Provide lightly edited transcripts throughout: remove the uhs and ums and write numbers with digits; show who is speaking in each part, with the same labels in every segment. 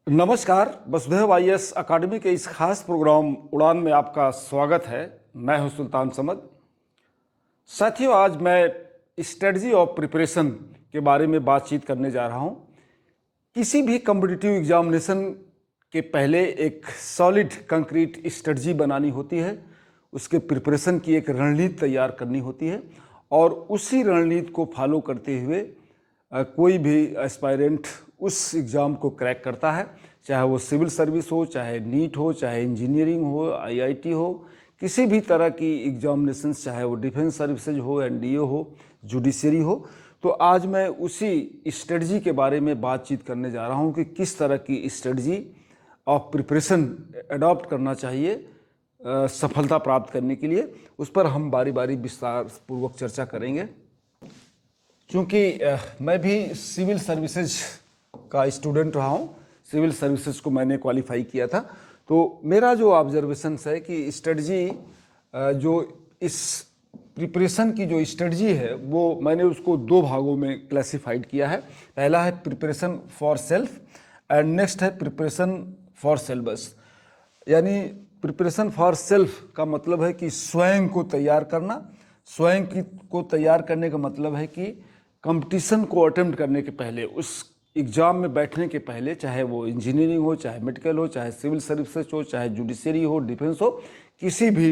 Speaker 1: नमस्कार। वसुधैव आईएएस अकादमी के इस खास प्रोग्राम उड़ान में आपका स्वागत है। मैं हूं सुल्तान समद। साथियों, आज मैं स्ट्रेटजी ऑफ प्रिपरेशन के बारे में बातचीत करने जा रहा हूं। किसी भी कॉम्पिटिटिव एग्जामिनेशन के पहले एक सॉलिड कंक्रीट स्ट्रेटजी बनानी होती है, उसके प्रिपरेशन की एक रणनीति तैयार करनी होती है और उसी रणनीति को फॉलो करते हुए कोई भी एस्पायरेंट उस एग्ज़ाम को क्रैक करता है, चाहे वो सिविल सर्विस हो, चाहे नीट हो, चाहे इंजीनियरिंग हो, आईआईटी हो, किसी भी तरह की एग्जामिनेशन, चाहे वो डिफेंस सर्विसेज हो, एनडीए हो, जुडिशरी हो। तो आज मैं उसी स्ट्रेटजी के बारे में बातचीत करने जा रहा हूँ कि किस तरह की स्ट्रेटजी ऑफ प्रिपरेशन अडॉप्ट करना चाहिए सफलता प्राप्त करने के लिए। उस पर हम बारी बारी विस्तार पूर्वक चर्चा करेंगे। क्योंकि मैं भी सिविल सर्विसेज का स्टूडेंट रहा हूँ, सिविल सर्विसेज को मैंने क्वालिफाई किया था, तो मेरा जो ऑब्जर्वेशन है कि स्ट्रेटजी जो इस प्रिपरेशन की जो स्ट्रेटजी है वो मैंने उसको दो भागों में क्लासिफाइड किया है। पहला है preparation for self and next है प्रिपरेशन फॉर सिलेबस। यानी प्रिपरेशन फॉर सेल्फ का मतलब है कि स्वयं को तैयार करना। स्वयं को तैयार करने का मतलब है कि कंपटीशन को अटेम्प्ट करने के पहले, उस एग्ज़ाम में बैठने के पहले, चाहे वो इंजीनियरिंग हो, चाहे मेडिकल हो, चाहे सिविल सर्विसेज हो, चाहे जुडिशरी हो, डिफेंस हो, किसी भी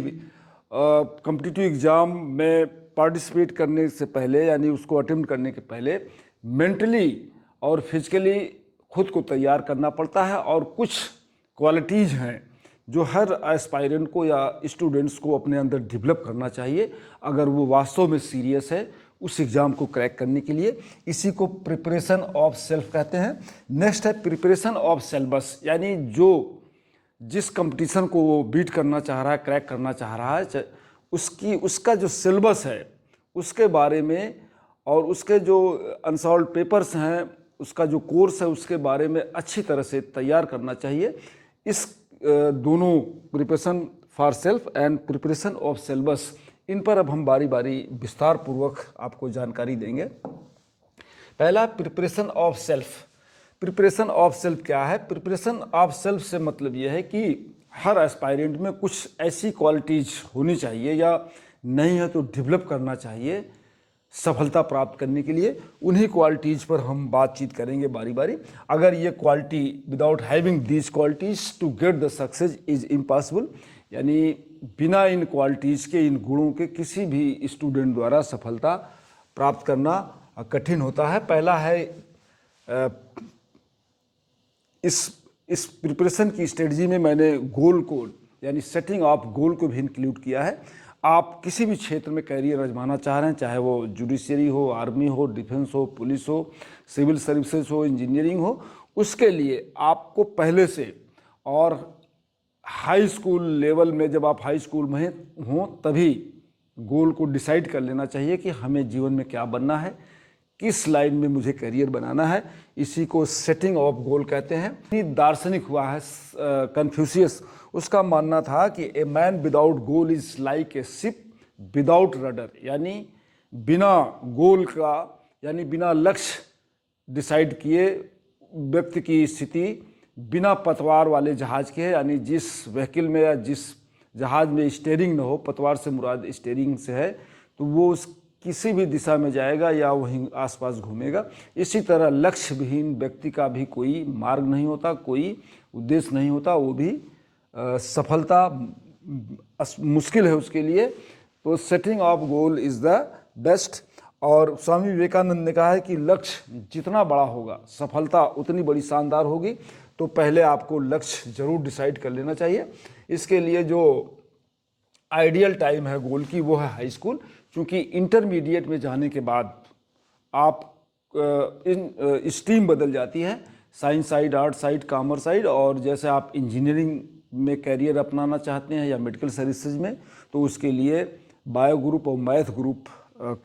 Speaker 1: कॉम्पिटिटिव एग्ज़ाम में पार्टिसिपेट करने से पहले, यानी उसको अटेम्प्ट करने के पहले मेंटली और फिजिकली खुद को तैयार करना पड़ता है। और कुछ क्वालिटीज़ हैं जो हर एस्पायरेंट को या स्टूडेंट्स को अपने अंदर डेवलप करना चाहिए अगर वो वास्तव में सीरियस है उस एग्ज़ाम को क्रैक करने के लिए। इसी को प्रिपरेशन ऑफ सेल्फ कहते हैं। नेक्स्ट है प्रिपरेशन ऑफ सिलेबस, यानी जिस कंपटीशन को वो बीट करना चाह रहा है, क्रैक करना चाह रहा है, उसका जो सिलेबस है उसके बारे में और उसके जो अनसॉल्व पेपर्स हैं, उसका जो कोर्स है उसके बारे में अच्छी तरह से तैयार करना चाहिए। इस दोनों preparation for self and preparation of syllabus, इन पर अब हम बारी बारी विस्तार पूर्वक आपको जानकारी देंगे। पहला preparation of self. Preparation of self क्या है? प्रिपरेशन ऑफ सेल्फ से मतलब यह है कि हर एस्पायरेंट में कुछ ऐसी क्वालिटीज़ होनी चाहिए या नहीं है तो डेवलप करना चाहिए सफलता प्राप्त करने के लिए। उन्हीं क्वालिटीज़ पर हम बातचीत करेंगे बारी बारी। अगर ये quality, without having these qualities to get the success is impossible, यानी बिना इन क्वालिटीज़ के, इन गुणों के किसी भी स्टूडेंट द्वारा सफलता प्राप्त करना कठिन होता है। पहला है इस प्रिपरेशन की स्ट्रेटजी में मैंने गोल को, यानी सेटिंग ऑफ गोल को भी इंक्लूड किया है। आप किसी भी क्षेत्र में कैरियर आजमाना चाह रहे हैं, चाहे वो जुडिशरी हो, आर्मी हो, डिफेंस हो, पुलिस हो, सिविल सर्विसेज हो, इंजीनियरिंग हो, उसके लिए आपको पहले से और हाई स्कूल लेवल में, जब आप हाई स्कूल में हों तभी गोल को डिसाइड कर लेना चाहिए कि हमें जीवन में क्या बनना है, किस लाइन में मुझे करियर बनाना है। इसी को सेटिंग ऑफ गोल कहते हैं। दार्शनिक हुआ है कन्फ्यूशियस, उसका मानना था कि a man without goal is like a ship without rudder, यानी बिना गोल का, यानी बिना लक्ष्य डिसाइड किए व्यक्ति की स्थिति बिना पतवार वाले जहाज के है। यानी जिस व्हीकल में या जिस जहाज में स्टीयरिंग न हो, पतवार से मुराद स्टीयरिंग से है, तो वो किसी भी दिशा में जाएगा या वहीं आसपास घूमेगा। इसी तरह लक्ष्य विहीन व्यक्ति का भी कोई मार्ग नहीं होता, कोई उद्देश्य नहीं होता, वो भी सफलता मुश्किल है उसके लिए। तो setting of goal is the best. और स्वामी विवेकानंद ने कहा है कि लक्ष्य जितना बड़ा होगा सफलता उतनी बड़ी शानदार होगी। तो पहले आपको लक्ष्य जरूर डिसाइड कर लेना चाहिए। इसके लिए जो आइडियल टाइम है गोल की वो है हाई स्कूल, क्योंकि इंटरमीडिएट में जाने के बाद आप स्ट्रीम बदल जाती है, science side, art side, commerce side. और जैसे आप इंजीनियरिंग में कैरियर अपनाना चाहते हैं या मेडिकल सर्विसेज में, तो उसके लिए बायो ग्रुप और मैथ ग्रुप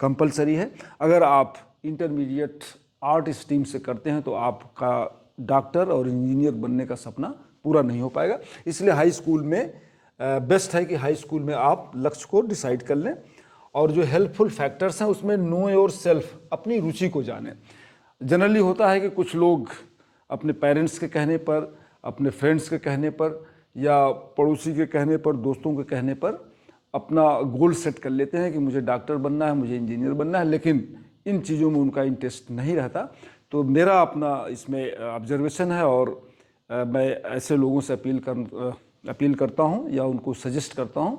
Speaker 1: कंपलसरी है। अगर आप इंटरमीडिएट आर्ट स्ट्रीम से करते हैं तो आपका डॉक्टर और इंजीनियर बनने का सपना पूरा नहीं हो पाएगा। इसलिए हाई स्कूल में बेस्ट है कि हाई स्कूल में आप लक्ष्य को डिसाइड कर लें। और जो हेल्पफुल फैक्टर्स हैं उसमें नो योर सेल्फ, अपनी रुचि को जानें। जनरली होता है कि कुछ लोग अपने पेरेंट्स के कहने पर, अपने फ्रेंड्स के कहने पर या पड़ोसी के कहने पर, दोस्तों के कहने पर अपना गोल सेट कर लेते हैं कि मुझे डॉक्टर बनना है, मुझे इंजीनियर बनना है, लेकिन इन चीज़ों में उनका इंटरेस्ट नहीं रहता। तो मेरा अपना इसमें ऑब्जर्वेशन है और मैं ऐसे लोगों से अपील करता हूं या उनको सजेस्ट करता हूं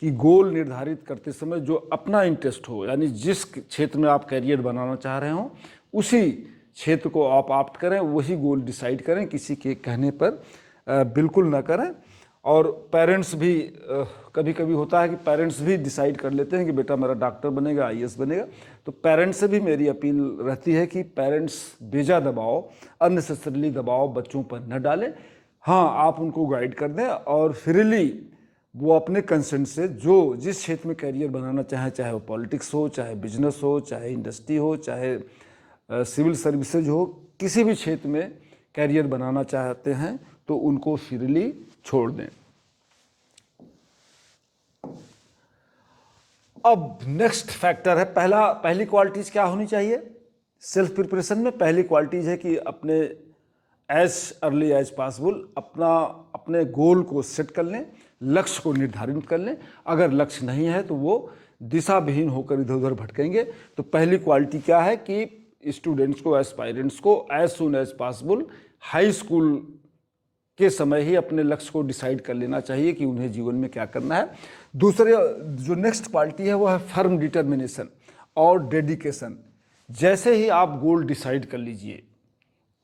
Speaker 1: कि गोल निर्धारित करते समय जो अपना इंटरेस्ट हो, यानी जिस क्षेत्र में आप कैरियर बनाना चाह रहे हो उसी क्षेत्र को आप ऑप्ट करें, वही गोल डिसाइड करें, किसी के कहने पर बिल्कुल ना करें। और पेरेंट्स भी कभी कभी होता है कि पेरेंट्स भी डिसाइड कर लेते हैं कि बेटा मेरा डॉक्टर बनेगा, आईएएस बनेगा। तो पेरेंट्स से भी मेरी अपील रहती है कि पेरेंट्स बेजा दबाव, अननेसेसरीली दबाव बच्चों पर न डालें। हाँ, आप उनको गाइड कर दें और फ्रीली वो अपने कंसेंट से जो जिस क्षेत्र में कैरियर बनाना चाहें, चाहे वो पॉलिटिक्स हो, चाहे बिजनेस हो, चाहे इंडस्ट्री हो, चाहे सिविल सर्विसेज हो, किसी भी क्षेत्र में कैरियर बनाना चाहते हैं तो उनको फ्रीली छोड़ दें। अब नेक्स्ट फैक्टर है, पहली क्वालिटीज क्या होनी चाहिए सेल्फ प्रिपरेशन में? पहली क्वालिटीज है कि अपने एज अर्ली एज पॉसिबल अपने गोल को सेट कर लें, लक्ष्य को निर्धारित कर लें। अगर लक्ष्य नहीं है तो वो दिशा विहीन होकर इधर उधर भटकेंगे। तो पहली क्वालिटी क्या है कि स्टूडेंट्स को, एस्पायरेंट्स को as soon as possible high school के समय ही अपने लक्ष्य को डिसाइड कर लेना चाहिए कि उन्हें जीवन में क्या करना है। दूसरे जो नेक्स्ट क्वालिटी है वो है फर्म डिटर्मिनेशन और डेडिकेशन। जैसे ही आप गोल डिसाइड कर लीजिए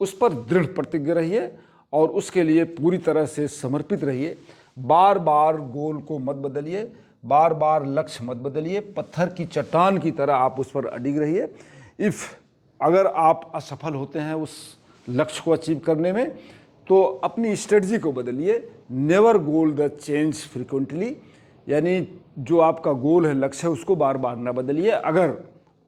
Speaker 1: उस पर दृढ़ प्रतिज्ञ रहिए और उसके लिए पूरी तरह से समर्पित रहिए। बार बार गोल को मत बदलिए, बार बार लक्ष्य मत बदलिए, पत्थर की चट्टान की तरह आप उस पर अडिग रहिए। अगर आप असफल होते हैं उस लक्ष्य को अचीव करने में तो अपनी स्ट्रेटजी को बदलिए। Never goal the change frequently, यानी जो आपका गोल है, लक्ष्य है, उसको बार बार ना बदलिए। अगर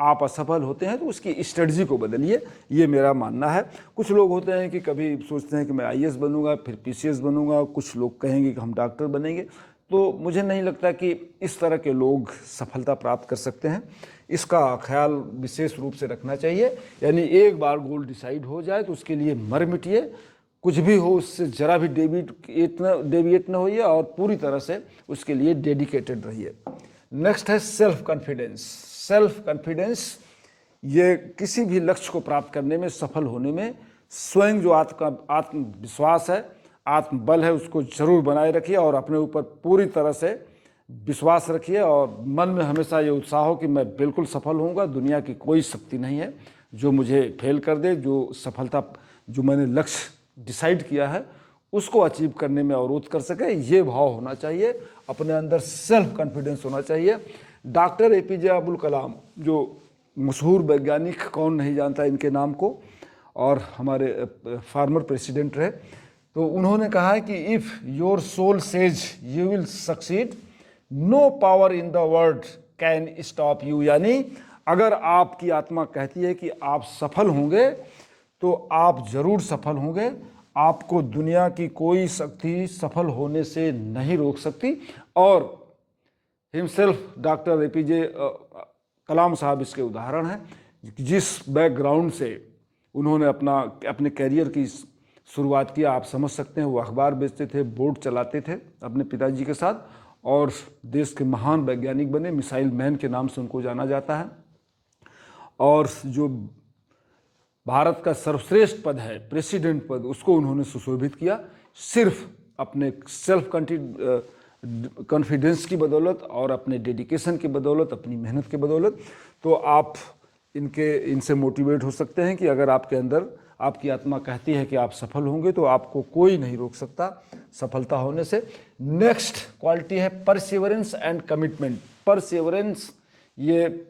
Speaker 1: आप असफल होते हैं तो उसकी स्ट्रेटजी को बदलिए, ये मेरा मानना है। कुछ लोग होते हैं कि कभी सोचते हैं कि मैं आईएएस बनूंगा, फिर पीसीएस बनूंगा, कुछ लोग कहेंगे कि हम डॉक्टर बनेंगे। तो मुझे नहीं लगता कि इस तरह के लोग सफलता प्राप्त कर सकते हैं। इसका ख्याल विशेष रूप से रखना चाहिए। यानी एक बार गोल डिसाइड हो जाए तो उसके लिए मर मिटिए, कुछ भी हो उससे जरा भी डेविएट न होइए और पूरी तरह से उसके लिए डेडिकेटेड रहिए। नेक्स्ट है सेल्फ कॉन्फिडेंस। सेल्फ कॉन्फिडेंस ये किसी भी लक्ष्य को प्राप्त करने में, सफल होने में स्वयं जो आत्मविश्वास है, आत्मबल है, उसको जरूर बनाए रखिए और अपने ऊपर पूरी तरह से विश्वास रखिए और मन में हमेशा ये उत्साह हो कि मैं बिल्कुल सफल होऊंगा। दुनिया की कोई शक्ति नहीं है जो मुझे फेल कर दे, जो मैंने लक्ष्य डिसाइड किया है उसको अचीव करने में अवरोध कर सके। ये भाव होना चाहिए, अपने अंदर सेल्फ कॉन्फिडेंस होना चाहिए। डॉक्टर एपीजे अब्दुल कलाम, जो मशहूर वैज्ञानिक, कौन नहीं जानता इनके नाम को, और हमारे फार्मर प्रेसिडेंट रहे, तो उन्होंने कहा है कि if your soul says you will succeed, no power in the world can stop you. यानी अगर आपकी आत्मा कहती है कि आप सफल होंगे तो आप जरूर सफल होंगे। आपको दुनिया की कोई शक्ति सफल होने से नहीं रोक सकती। और हिमसेल्फ डॉक्टर एपीजे कलाम साहब इसके उदाहरण हैं। जिस बैकग्राउंड से उन्होंने अपने कैरियर की शुरुआत किया, आप समझ सकते हैं। वो अखबार बेचते थे, बोट चलाते थे अपने पिताजी के साथ और देश के महान वैज्ञानिक बने। मिसाइल मैन के नाम से उनको जाना जाता है। और जो भारत का सर्वश्रेष्ठ पद है, प्रेसिडेंट पद, उसको उन्होंने सुशोभित किया सिर्फ अपने सेल्फ कॉन्फिडेंस की बदौलत और अपने डेडिकेशन की बदौलत, अपनी मेहनत की बदौलत। तो आप इनसे मोटिवेट हो सकते हैं कि अगर आपके अंदर आपकी आत्मा कहती है कि आप सफल होंगे तो आपको कोई नहीं रोक सकता सफलता होने से। नेक्स्ट क्वालिटी है परसिवरेंस एंड कमिटमेंट। परसिवरेंस ये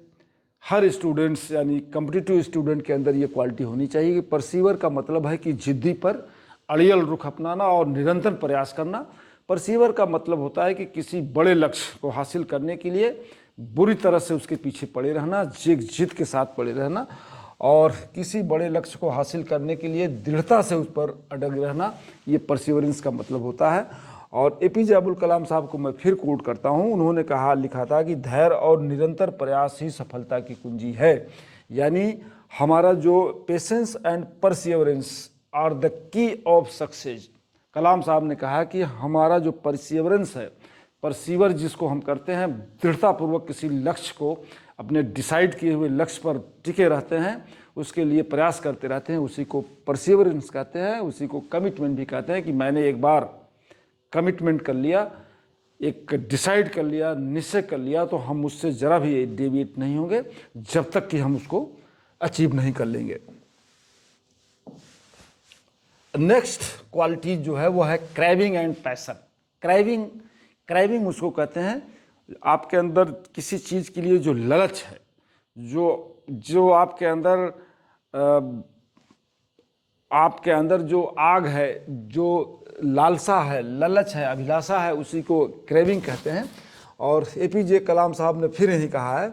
Speaker 1: हर स्टूडेंट्स यानी कॉम्पिटिटिव स्टूडेंट के अंदर ये क्वालिटी होनी चाहिए कि परसीवर का मतलब है कि जिद्दी पर अड़ियल रुख अपनाना और निरंतर प्रयास करना। परसीवर का मतलब होता है कि किसी बड़े लक्ष्य को हासिल करने के लिए बुरी तरह से उसके पीछे पड़े रहना, जिद के साथ पड़े रहना और किसी बड़े लक्ष्य को हासिल करने के लिए दृढ़ता से उस पर अड़ग रहना, ये परसिवरेंस का मतलब होता है। और एपीजे अब्दुल कलाम साहब को मैं फिर कोट करता हूँ, उन्होंने लिखा था कि धैर्य और निरंतर प्रयास ही सफलता की कुंजी है। यानी हमारा जो patience and perseverance are the key of success. Kalam साहब ने कहा कि हमारा जो परसिवरेंस है, परसीवर जिसको हम करते हैं, दृढ़तापूर्वक किसी लक्ष्य को, अपने डिसाइड किए हुए लक्ष्य पर टिके रहते हैं, उसके लिए प्रयास करते रहते हैं, उसी को परसिवरेंस कहते हैं, उसी को कमिटमेंट भी कहते हैं। कि मैंने एक बार कमिटमेंट कर लिया, एक डिसाइड कर लिया, निश्चय कर लिया, तो हम उससे ज़रा भी डेविएट नहीं होंगे जब तक कि हम उसको अचीव नहीं कर लेंगे। नेक्स्ट क्वालिटी जो है वो है क्रेविंग एंड पैशन। क्रेविंग उसको कहते हैं आपके अंदर किसी चीज़ के लिए जो ललच है, जो आपके अंदर जो आग है, जो लालसा है, ललच है, अभिलाषा है, उसी को क्रेविंग कहते हैं। और एपीजे कलाम साहब ने फिर यही कहा है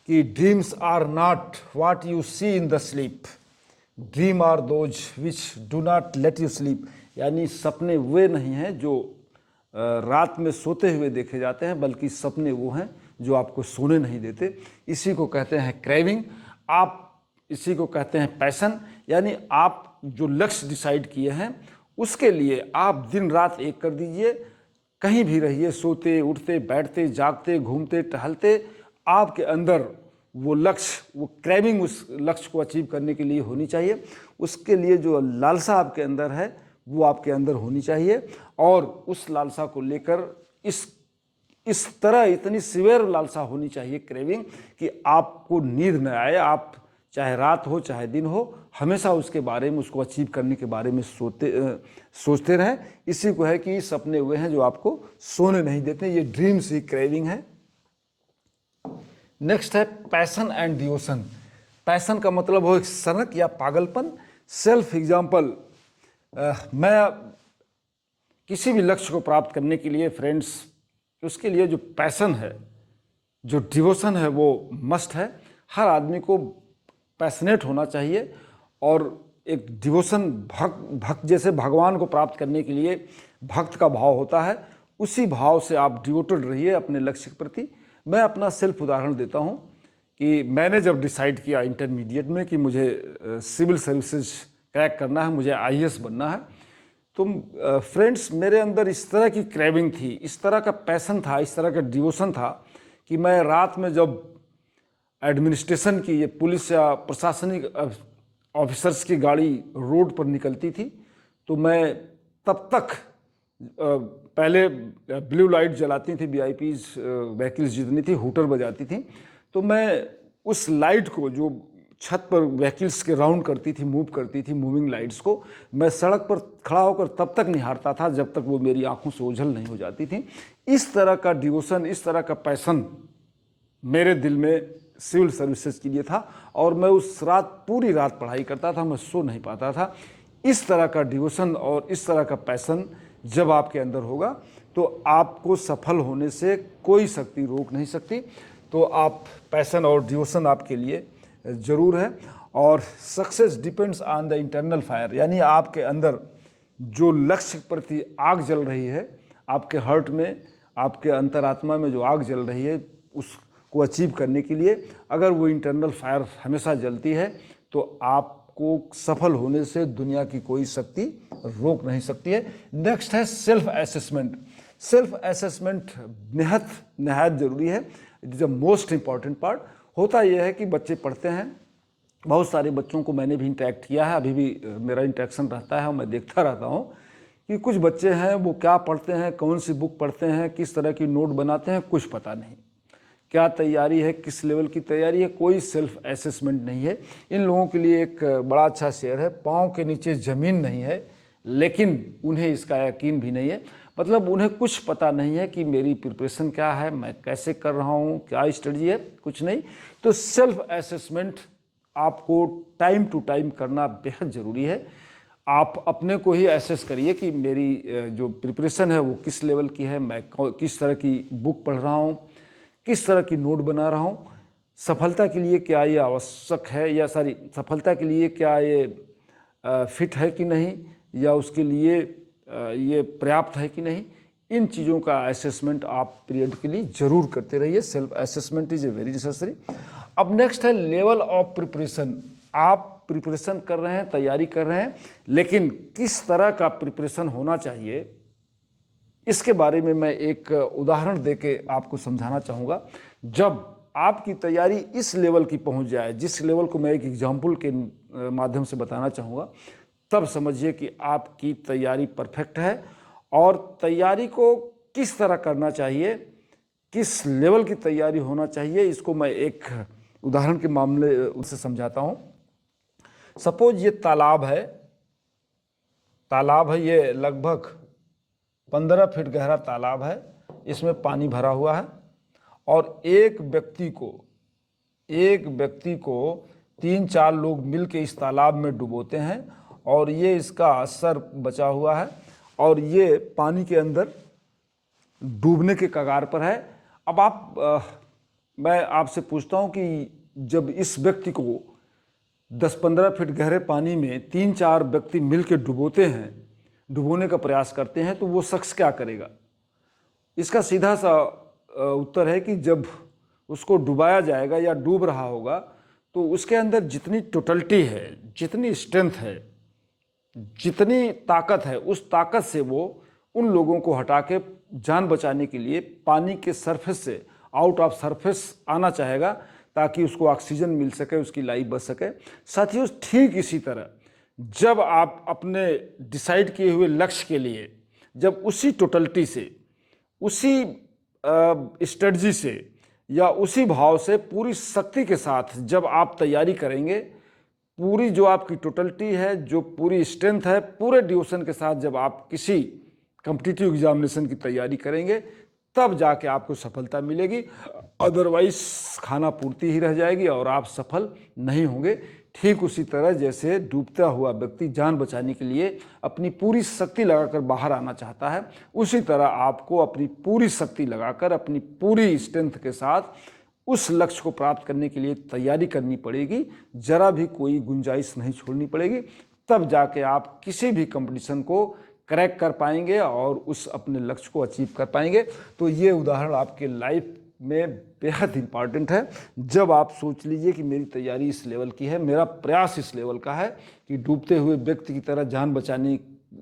Speaker 1: कि dreams are not what you see in the sleep, dream are those which do not let you sleep. यानी सपने वे नहीं हैं जो रात में सोते हुए देखे जाते हैं, बल्कि सपने वो हैं जो आपको सोने नहीं देते। इसी को कहते हैं क्रेविंग। आप इसी को कहते हैं पैशन। यानी आप जो लक्ष्य डिसाइड किए हैं उसके लिए आप दिन रात एक कर दीजिए, कहीं भी रहिए, सोते उठते बैठते जागते घूमते टहलते, आपके अंदर वो लक्ष्य, वो क्रेविंग उस लक्ष्य को अचीव करने के लिए होनी चाहिए। उसके लिए जो लालसा आपके अंदर है वो आपके अंदर होनी चाहिए। और उस लालसा को लेकर इस तरह इतनी सिवियर लालसा होनी चाहिए, क्रेविंग, कि आपको नींद न आए। आप चाहे रात हो चाहे दिन हो, हमेशा उसके बारे में, उसको अचीव करने के बारे में सोचते रहें। इसी को है कि सपने हुए हैं जो आपको सोने नहीं देते। ये ड्रीम्स ही क्रेविंग है। नेक्स्ट है पैशन एंड डिवोशन। पैशन का मतलब हो सनक या पागलपन। सेल्फ एग्जाम्पल, मैं किसी भी लक्ष्य को प्राप्त करने के लिए फ्रेंड्स, उसके लिए जो पैशन है, जो डिवोशन है, वो मस्ट है। हर आदमी को पैशनेट होना चाहिए। और एक डिवोशन, भक्त जैसे भगवान को प्राप्त करने के लिए भक्त का भाव होता है, उसी भाव से आप डिवोटेड रहिए अपने लक्ष्य के प्रति। मैं अपना सेल्फ उदाहरण देता हूँ कि मैंने जब डिसाइड किया इंटरमीडिएट में कि मुझे सिविल सर्विसेज क्रैक करना है, मुझे आईएएस बनना है, तो फ्रेंड्स मेरे अंदर इस तरह की क्रेविंग थी, इस तरह का पैशन था, इस तरह का डिवोशन था कि मैं रात में जब एडमिनिस्ट्रेशन की, ये पुलिस या प्रशासनिक ऑफिसर्स की गाड़ी रोड पर निकलती थी, तो मैं तब तक पहले ब्लू लाइट जलाती थी, वीआईपीज व्हीकल्स जितनी थी हूटर बजाती थी, तो मैं उस लाइट को, जो छत पर व्हीकल्स के राउंड करती थी, मूव करती थी, मूविंग लाइट्स को, मैं सड़क पर खड़ा होकर तब तक निहारता था जब तक वो मेरी आंखों से ओझल नहीं हो जाती थी। इस तरह का डिवोशन, इस तरह का पैशन मेरे दिल में सिविल सर्विसेज के लिए था। और मैं उस रात, पूरी रात पढ़ाई करता था, मैं सो नहीं पाता था। इस तरह का डिवोशन और इस तरह का पैशन जब आपके अंदर होगा तो आपको सफल होने से कोई शक्ति रोक नहीं सकती। तो आप, पैशन और डिवोशन आपके लिए ज़रूर है। और success depends on the internal fire. यानी आपके अंदर जो लक्ष्य के प्रति आग जल रही है, आपके हार्ट में, आपके अंतरात्मा में जो आग जल रही है, उसको अचीव करने के लिए अगर वो इंटरनल फायर हमेशा जलती है तो आपको सफल होने से दुनिया की कोई शक्ति रोक नहीं सकती है। नेक्स्ट है सेल्फ असेसमेंट। सेल्फ असेसमेंट निहायत ज़रूरी है। It is the most important part. होता यह है कि बच्चे पढ़ते हैं, बहुत सारे बच्चों को मैंने भी इंटरेक्ट किया है, अभी भी मेरा इंटरेक्शन रहता है और मैं देखता रहता हूँ कि कुछ बच्चे हैं वो क्या पढ़ते हैं, कौन सी बुक पढ़ते हैं, किस तरह की नोट बनाते हैं, कुछ पता नहीं। क्या तैयारी है, किस लेवल की तैयारी है, कोई सेल्फ असेसमेंट नहीं है। इन लोगों के लिए एक बड़ा अच्छा शेर है, पाँव के नीचे ज़मीन नहीं है लेकिन उन्हें इसका यकीन भी नहीं है। मतलब उन्हें कुछ पता नहीं है कि मेरी प्रिपरेशन क्या है, मैं कैसे कर रहा हूँ, क्या स्ट्रेटजी है, कुछ नहीं। तो सेल्फ असेसमेंट आपको टाइम टू टाइम करना बेहद ज़रूरी है। आप अपने को ही असेस करिए कि मेरी जो प्रिपरेशन है वो किस लेवल की है, मैं किस तरह की बुक पढ़ रहा हूँ, किस तरह की नोट बना रहा हूँ, सफलता के लिए क्या ये आवश्यक है, या सफलता के लिए क्या ये फिट है कि नहीं, या उसके लिए ये पर्याप्त है कि नहीं। इन चीज़ों का असेसमेंट आप पीरियड के लिए ज़रूर करते रहिए। Self assessment is a very necessary. अब नेक्स्ट है लेवल ऑफ प्रिपरेशन। आप प्रिपरेशन कर रहे हैं, तैयारी कर रहे हैं, लेकिन किस तरह का प्रिपरेशन होना चाहिए इसके बारे में मैं एक उदाहरण देके आपको समझाना चाहूँगा। जब आपकी तैयारी इस लेवल की पहुँच जाए, जिस लेवल को मैं एक एग्जाम्पल के माध्यम से बताना चाहूँगा, तब समझिए कि आपकी तैयारी परफेक्ट है। और तैयारी को किस तरह करना चाहिए, किस लेवल की तैयारी होना चाहिए, इसको मैं एक उदाहरण के मामले से समझाता हूँ। सपोज ये तालाब है, ये लगभग 15 फीट गहरा तालाब है, इसमें पानी भरा हुआ है और एक व्यक्ति को 3-4 लोग मिलकर इस तालाब में डुबोते हैं और ये इसका सर बचा हुआ है और ये पानी के अंदर डूबने के कगार पर है। अब मैं आपसे पूछता हूँ कि जब इस व्यक्ति को 10-15 फीट गहरे पानी में 3-4 व्यक्ति मिलकर डुबोने का प्रयास करते हैं, तो वो शख्स क्या करेगा? इसका सीधा सा उत्तर है कि जब उसको डुबाया जाएगा या डूब रहा होगा, तो उसके अंदर जितनी टोटलिटी है, जितनी स्ट्रेंथ है, जितनी ताकत है, उस ताकत से वो उन लोगों को हटा के जान बचाने के लिए पानी के सरफेस से आउट ऑफ सरफेस आना चाहेगा, ताकि उसको ऑक्सीजन मिल सके, उसकी लाइफ बच सके। साथियों, ठीक इसी तरह जब आप अपने डिसाइड किए हुए लक्ष्य के लिए जब उसी टोटलिटी से, उसी स्ट्रेटजी से या उसी भाव से, पूरी शक्ति के साथ जब आप तैयारी करेंगे, पूरी जो आपकी टोटलिटी है, जो पूरी स्ट्रेंथ है, पूरे डिवोशन के साथ जब आप किसी कॉम्पिटिटिव एग्जामिनेशन की तैयारी करेंगे, तब जाके आपको सफलता मिलेगी। अदरवाइज खाना पूर्ति ही रह जाएगी और आप सफल नहीं होंगे। ठीक उसी तरह जैसे डूबता हुआ व्यक्ति जान बचाने के लिए अपनी पूरी शक्ति लगाकर बाहर आना चाहता है, उसी तरह आपको अपनी पूरी शक्ति लगाकर, अपनी पूरी स्ट्रेंथ के साथ उस लक्ष्य को प्राप्त करने के लिए तैयारी करनी पड़ेगी। जरा भी कोई गुंजाइश नहीं छोड़नी पड़ेगी। तब जाके आप किसी भी कंपटीशन को क्रैक कर पाएंगे और उस अपने लक्ष्य को अचीव कर पाएंगे। तो ये उदाहरण आपके लाइफ में बेहद इम्पॉर्टेंट है। जब आप सोच लीजिए कि मेरी तैयारी इस लेवल की है, मेरा प्रयास इस लेवल का है कि डूबते हुए व्यक्ति की तरह, जान बचाने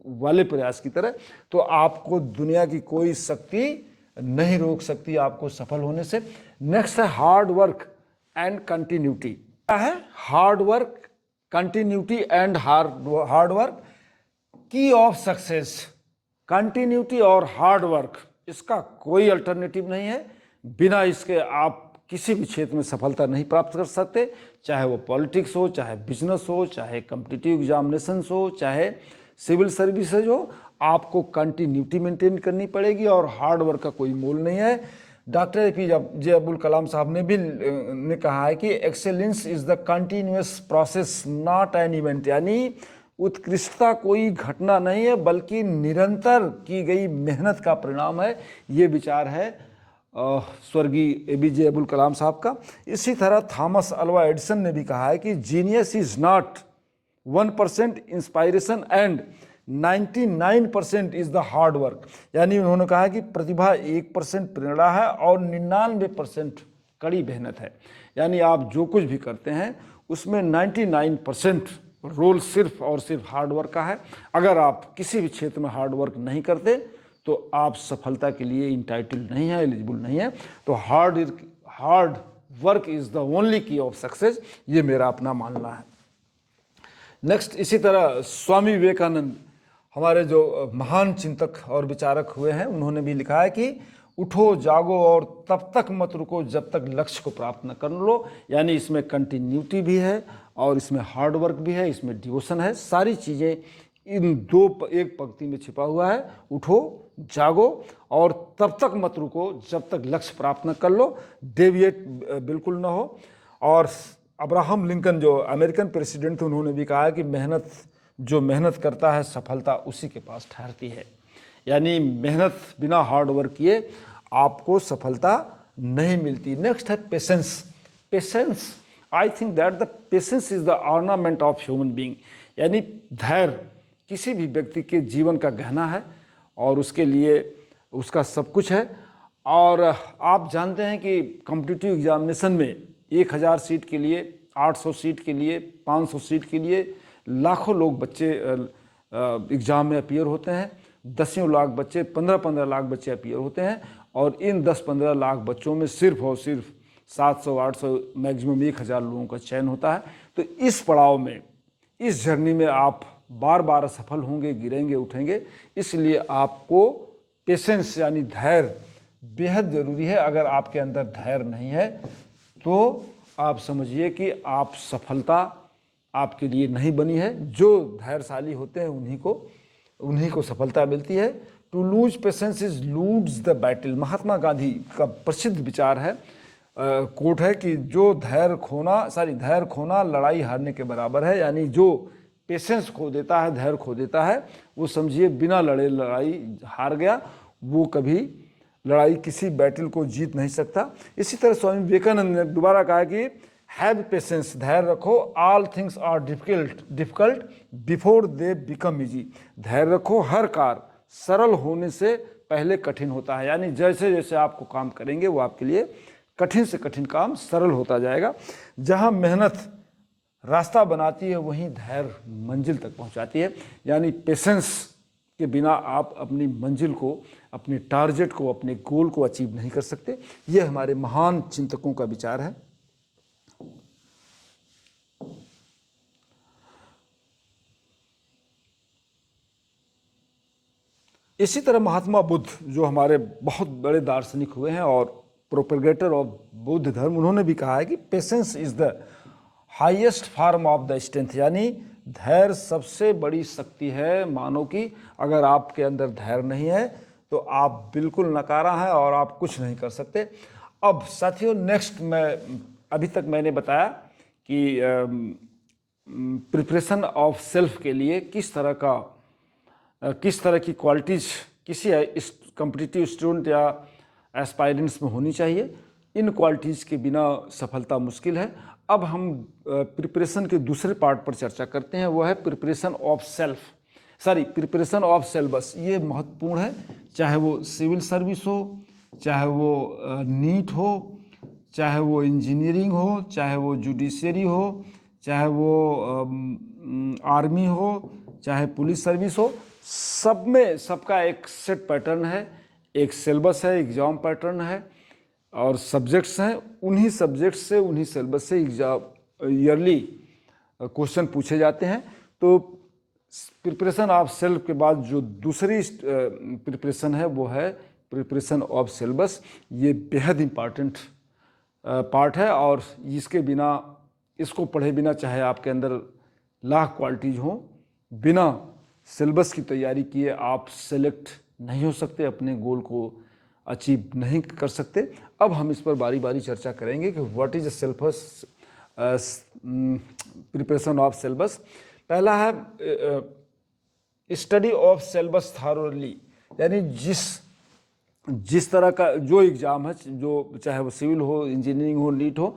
Speaker 1: वाले प्रयास की तरह, तो आपको दुनिया की कोई शक्ति नहीं रोक सकती आपको सफल होने से। नेक्स्ट है हार्ड वर्क एंड कंटिन्यूटी। क्या है? Hard work, continuity and hard work की ऑफ सक्सेस। कंटिन्यूटी और हार्ड वर्क, इसका कोई अल्टरनेटिव नहीं है। बिना इसके आप किसी भी क्षेत्र में सफलता नहीं प्राप्त कर सकते, चाहे वो पॉलिटिक्स हो, चाहे बिजनेस हो, चाहे कॉम्पिटिटिव एग्जामिनेशंस हो, चाहे सिविल सर्विसेज हो। आपको कंटिन्यूटी मेंटेन करनी पड़ेगी और हार्ड वर्क का कोई मोल नहीं है। डॉक्टर APJ अब्दुल कलाम साहब ने कहा है कि excellence is the continuous process not an event, यानी उत्कृष्टता कोई घटना नहीं है बल्कि निरंतर की गई मेहनत का परिणाम है। ये विचार है स्वर्गीय APJ अब्दुल कलाम साहब का। इसी तरह थॉमस अल्वा एडिसन ने भी कहा है कि genius is not 1% inspiration and 99% is the hard work, यानी उन्होंने कहा कि प्रतिभा 1% प्रेरणा है और 99% कड़ी मेहनत है। यानी आप जो कुछ भी करते हैं उसमें 99% रोल सिर्फ और सिर्फ हार्ड वर्क का है। अगर आप किसी भी क्षेत्र में हार्ड वर्क नहीं करते तो आप सफलता के लिए इंटाइटल नहीं है, एलिजिबल नहीं है। तो hard work is the only की ऑफ सक्सेस, ये मेरा अपना मानना है। नेक्स्ट, इसी तरह स्वामी विवेकानंद, हमारे जो महान चिंतक और विचारक हुए हैं, उन्होंने भी लिखा है कि उठो जागो और तब तक मत रुको जब तक लक्ष्य को प्राप्त न कर लो। यानी इसमें कंटिन्यूटी भी है और इसमें हार्ड वर्क भी है, इसमें डिवोशन है। सारी चीज़ें इन एक पंक्ति में छिपा हुआ है। उठो जागो और तब तक मत रुको जब तक लक्ष्य प्राप्त न कर लो, डेविएट बिल्कुल ना हो। और अब्राहम लिंकन जो अमेरिकन प्रेसिडेंट थे, उन्होंने भी कहा है कि जो मेहनत करता है सफलता उसी के पास ठहरती है। यानी मेहनत बिना हार्ड वर्क किए आपको सफलता नहीं मिलती। नेक्स्ट है patience. I think that the patience is the ornament of human being, यानी धैर्य किसी भी व्यक्ति के जीवन का गहना है और उसके लिए उसका सब कुछ है। और आप जानते हैं कि कॉम्पिटिटिव एग्जामिनेशन में 1000 सीट के लिए 800 सीट के लिए, 500 सीट के लिए लाखों लोग बच्चे एग्ज़ाम में अपीयर होते हैं। 10 लाख बच्चे, 15-15 लाख बच्चे अपीयर होते हैं और इन 10-15 लाख बच्चों में सिर्फ और सिर्फ 700-800 मैक्सिमम 1000 लोगों का चयन होता है। तो इस पड़ाव में, इस जर्नी में आप बार बार असफल होंगे, गिरेंगे, उठेंगे। इसलिए आपको पेशेंस यानी धैर्य बेहद ज़रूरी है। अगर आपके अंदर धैर्य नहीं है तो आप समझिए कि आप सफलता आपके लिए नहीं बनी है। जो धैर्यशाली होते हैं उन्हीं को सफलता मिलती है। To lose patience is lose the battle. Mahatma Gandhi का प्रसिद्ध विचार है, कोट है कि जो धैर्य खोना लड़ाई हारने के बराबर है। यानी जो पेशेंस खो देता है, धैर्य खो देता है, वो समझिए बिना लड़े लड़ाई हार गया। वो कभी लड़ाई, किसी बैटल को जीत नहीं सकता। इसी तरह स्वामी विवेकानंद ने दोबारा कहा कि हैव पेशेंस, धैर्य रखो। All things are difficult before they become easy. धैर्य रखो, हर कार्य सरल होने से पहले कठिन होता है। यानी जैसे जैसे आपको काम करेंगे वो आपके लिए कठिन से कठिन काम सरल होता जाएगा। जहाँ मेहनत रास्ता बनाती है वहीं धैर्य मंजिल तक पहुँचाती है। यानी पेशेंस के बिना आप अपनी मंजिल को, अपने टारगेट को, अपने गोल को अचीव नहीं कर सकते। यह हमारे महान चिंतकों का विचार है। इसी तरह महात्मा बुद्ध, जो हमारे बहुत बड़े दार्शनिक हुए हैं और प्रोपेगेटर ऑफ बुद्ध धर्म, उन्होंने भी कहा है कि patience is the highest form of the strength. यानी धैर्य सबसे बड़ी शक्ति है मानव की। अगर आपके अंदर धैर्य नहीं है तो आप बिल्कुल नकारा हैं और आप कुछ नहीं कर सकते। अब साथियों, नेक्स्ट अभी तक मैंने बताया कि प्रिपरेशन ऑफ सेल्फ के लिए किस तरह की क्वालिटीज़ किसी कॉम्पिटिटिव स्टूडेंट या एस्पायरेंट्स में होनी चाहिए। इन क्वालिटीज़ के बिना सफलता मुश्किल है। अब हम प्रिपरेशन के दूसरे पार्ट पर चर्चा करते हैं, वो है प्रिपरेशन ऑफ सिलेबस। ये महत्वपूर्ण है। चाहे वो सिविल सर्विस हो, चाहे वो नीट हो, चाहे वो इंजीनियरिंग हो, चाहे वो जुडिशरी हो, चाहे वो आर्मी हो, चाहे पुलिस सर्विस हो, सब में सबका एक सेट पैटर्न है, एक सिलेबस है, एग्जाम पैटर्न है और सब्जेक्ट्स हैं। उन्हीं सब्जेक्ट्स से, उन्हीं सिलेबस से एग्जाम ईयरली क्वेश्चन पूछे जाते हैं। तो प्रिपरेशन ऑफ सेल्फ के बाद जो दूसरी प्रिपरेशन है वो है प्रिपरेशन ऑफ सिलेबस। ये बेहद इम्पॉर्टेंट पार्ट है और इसको पढ़े बिना चाहे आपके अंदर लाख क्वालिटीज़ हों, बिना सिलेबस की तैयारी किए आप सेलेक्ट नहीं हो सकते, अपने गोल को अचीव नहीं कर सकते। अब हम इस पर बारी बारी चर्चा करेंगे कि what is preparation of syllabus. पहला है स्टडी ऑफ सिलेबस थॉरोली। यानी जिस तरह का जो एग्ज़ाम है, जो चाहे वो सिविल हो, इंजीनियरिंग हो, नीट हो,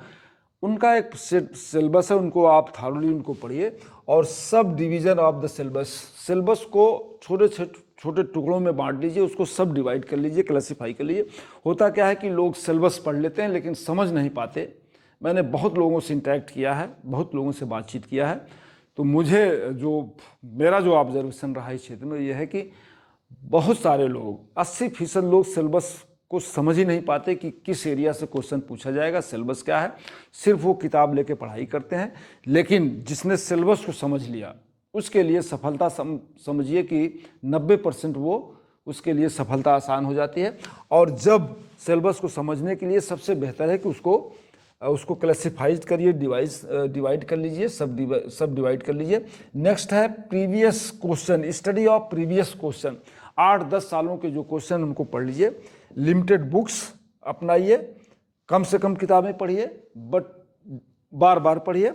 Speaker 1: उनका एक सिलेबस है, उनको आप थॉरोली उनको पढ़िए और sub division of the syllabus को छोटे टुकड़ों में बांट लीजिए, उसको सब डिवाइड कर लीजिए, क्लासीफाई कर लीजिए। होता क्या है कि लोग सिलेबस पढ़ लेते हैं लेकिन समझ नहीं पाते। मैंने बहुत लोगों से इंटरेक्ट किया है, बहुत लोगों से बातचीत किया है, तो मेरा जो ऑब्जर्वेशन रहा इस क्षेत्र में यह है कि बहुत सारे लोग, 80% लोग सिलेबस को समझ ही नहीं पाते कि किस एरिया से क्वेश्चन पूछा जाएगा, सिलेबस क्या है। सिर्फ वो किताब लेके पढ़ाई करते हैं। लेकिन जिसने सिलेबस को समझ लिया उसके लिए सफलता समझिए कि 90% उसके लिए सफलता आसान हो जाती है। और जब सिलेबस को समझने के लिए सबसे बेहतर है कि उसको क्लासिफाइज करिए, डिवाइड कर लीजिए, सब डिवाइड कर लीजिए। नेक्स्ट है previous question, study of previous question. 8-10 सालों के जो क्वेश्चन उनको पढ़ लीजिए। लिमिटेड बुक्स अपनाइए, कम से कम किताबें पढ़िए, बट बार बार पढ़िए।